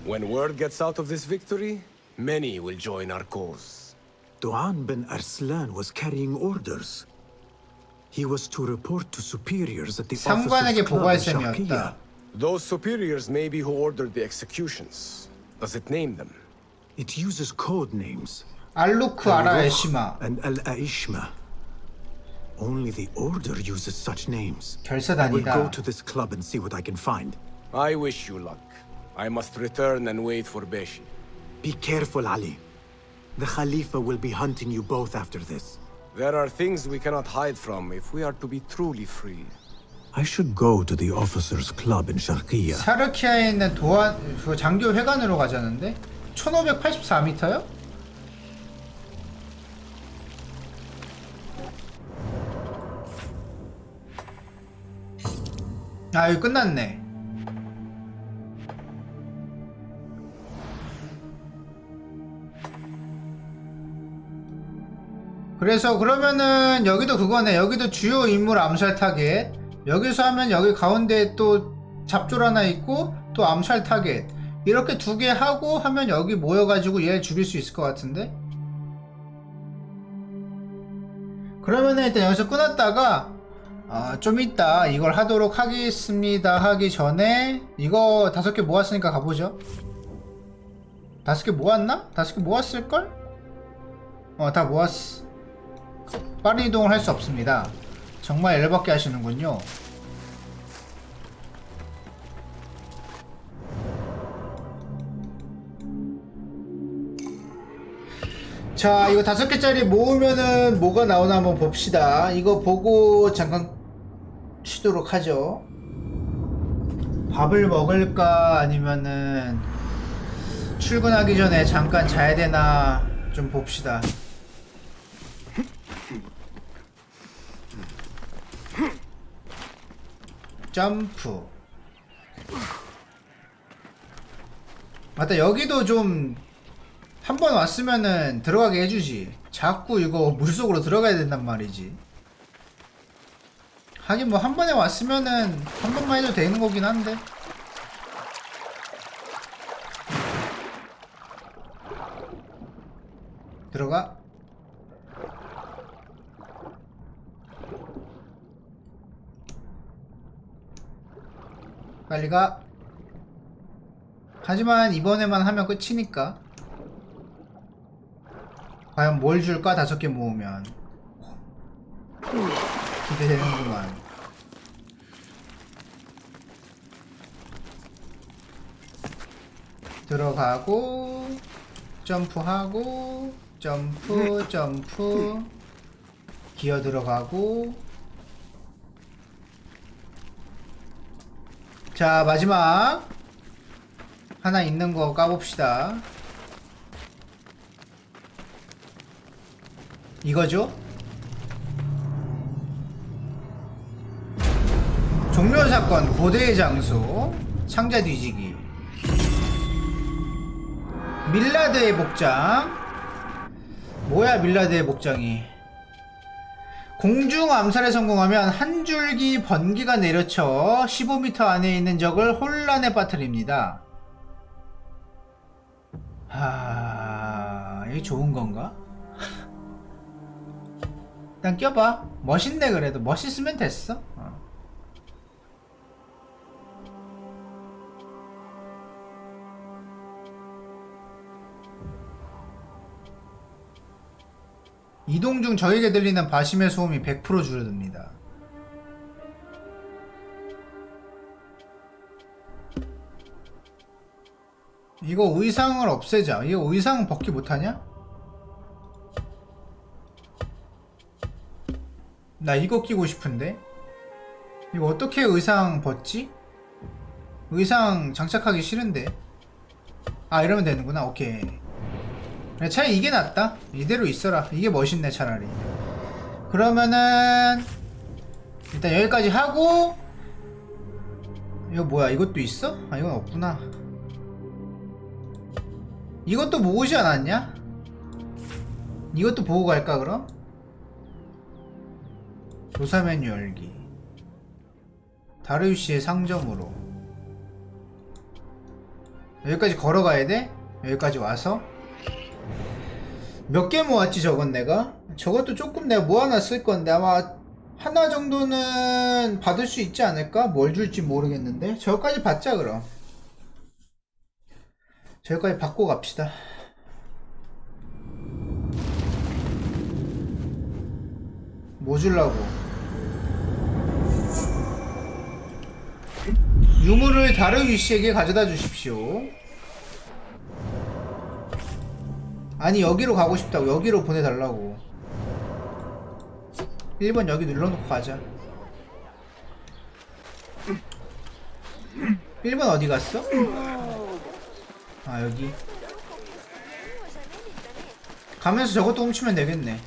When word gets out of this victory, many will join our cause. Duan bin Arslan was carrying orders. He was to report to superiors at the 상관에게 officers' club 보고할 in 셈이었다. Sharqiyya. Those superiors may be who ordered the executions. Does it name them? It uses code names. 알루크 아라 애쉬마. And Al-Aishma. Only the order uses such names. I will 결사단이다. go to this club and see what I can find. I wish you luck. I must return and wait for Beshi. Be careful, Ali. The Khalifa will be hunting you both after this. There are things we cannot hide from if we are to be truly free. I should go to the officers' club in Sharqiyya. 사르키아에 있는 도안 그 장교 회관으로 가자는데 1584m요? 아 여기 끝났네. 그래서 그러면은 여기도 그거네. 여기도 주요 인물 암살 타겟. 여기서 하면 여기 가운데 또 잡졸 하나 있고 또 암살 타겟. 이렇게 두 개 하고 하면 여기 모여가지고 얘를 죽일 수 있을 것 같은데. 그러면은 일단 여기서 끊었다가 좀 이따 이걸 하도록 하겠습니다. 하기 전에 이거 5개 모았으니까 가보죠. 5개 모았나? 5개 모았을걸? 다 모았어. 빠른 이동을 할 수 없습니다. 정말 열받게 하시는군요. 자, 이거 5개짜리 모으면은 뭐가 나오나 한번 봅시다. 이거 보고 잠깐 쉬도록 하죠. 밥을 먹을까 아니면은 출근하기 전에 잠깐 자야 되나 좀 봅시다. 점프. 맞다, 여기도 좀 한 번 왔으면은 들어가게 해주지. 자꾸 이거 물속으로 들어가야 된단 말이지. 하긴 뭐 한 번에 왔으면은 한 번만 해도 되는 거긴 한데. 들어가. 빨리 가. 하지만 이번에만 하면 끝이니까. 과연 뭘 줄까? 5개 모으면 기대되는구만. 들어가고 점프하고 점프 점프 기어 들어가고. 자, 마지막 하나 있는 거 까봅시다. 이거죠? 종료사건 고대의 장소 상자 뒤지기. 밀라드의 복장. 뭐야 밀라드의 복장이. 공중 암살에 성공하면 한 줄기 번개가 내려쳐 15m 안에 있는 적을 혼란에 빠뜨립니다. 이게 좋은 건가? 일단 껴봐. 멋있네. 그래도 멋있으면 됐어. 이동 중 적에게 들리는 바심의 소음이 100% 줄어듭니다. 이거 의상을 없애자. 이거 의상 벗기 못하냐? 나 이거 끼고 싶은데? 이거 어떻게 의상 벗지? 의상 장착하기 싫은데? 아, 이러면 되는구나. 오케이. 차라리 이게 낫다. 이대로 있어라. 이게 멋있네 차라리. 그러면은 일단 여기까지 하고. 이거 뭐야, 이것도 있어? 아, 이건 없구나. 이것도 모으지 않았냐? 이것도 보고 갈까 그럼? 조사 메뉴 열기. 다르유씨의 상점으로. 여기까지 걸어가야 돼? 여기까지 와서? 몇 개 모았지 저건 내가? 저것도 조금 내가 모아놨을 건데 아마 하나 정도는 받을 수 있지 않을까? 뭘 줄지 모르겠는데. 저거까지 받자 그럼. 저기까지 받고 갑시다. 뭐 주려고? 유물을 다르위씨에게 가져다 주십시오. 아니, 여기로 가고 싶다고. 여기로 보내달라고. 1번 여기 눌러놓고 가자. 1번 어디 갔어? 아, 여기. 가면서 저것도 훔치면 되겠네.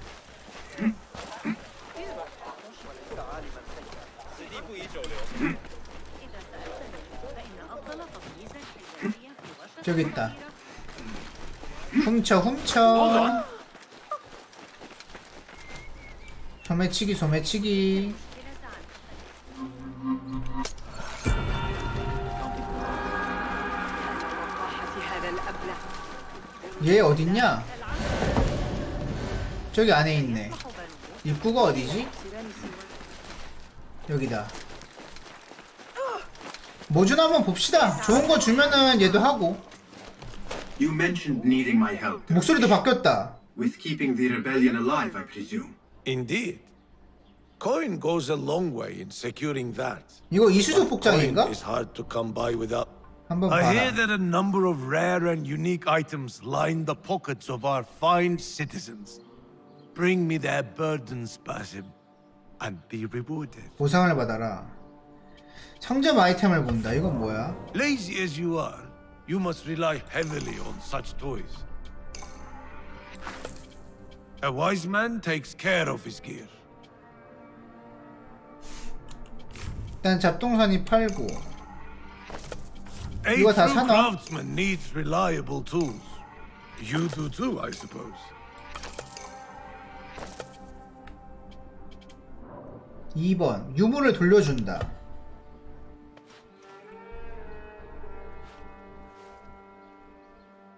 저기 있다. 훔쳐. 소매치기. 얘 어딨냐? 저기 안에 있네. 입구가 어디지? 여기다. 뭐 주나 한번 봅시다. 좋은 거 주면은 얘도 하고. You mentioned needing my help. 목소리도 바뀌었다. With keeping the rebellion alive, I presume. Indeed. Coin goes a long way in securing that. 이거 이수족 복장인가? Coin is hard to come by without. 한번 I hear 봐라. that a number of rare and unique items line the pockets of our fine citizens. Bring me their burdens, Basim, and be rewarded. 보상을 받아라. 상점 아이템을 본다. 이건 뭐야? Lazy as you are, you must rely heavily on such toys. A wise man takes care of his gear. 일단 잡동사니 팔고. A 이거 다 true 사나? craftsman needs reliable tools. You do too, I suppose. 2번 유물을 돌려준다.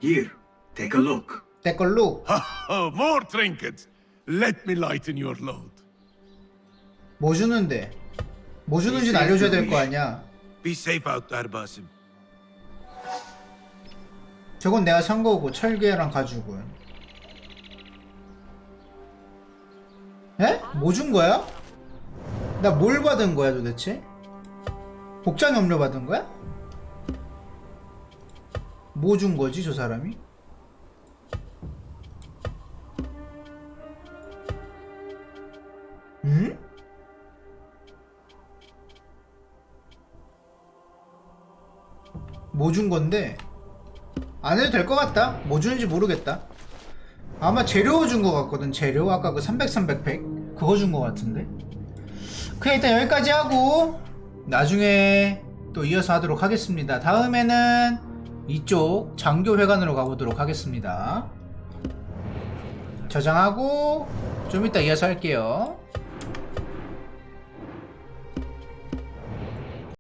Here, take a look. 내 걸로 Oh, more trinkets. Let me lighten your load. 뭐 주는데? 뭐 주는지는 알려줘야 될 거 아니야. Be safe out there, Basim. 저건 내가 산 거고 철개랑 가죽은. 에? 뭐 준 거야? 나 뭘 받은 거야 도대체? 복장 염료 받은 거야? 뭐 준 거지 저 사람이? 응? 뭐 준 건데? 안 해도 될 것 같다. 뭐 주는지 모르겠다. 아마 재료 준 것 같거든. 재료 아까 그 300, 300팩 그거 준 것 같은데. 그냥 일단 여기까지 하고 나중에 또 이어서 하도록 하겠습니다. 다음에는 이쪽 장교회관으로 가보도록 하겠습니다. 저장하고 좀 이따 이어서 할게요.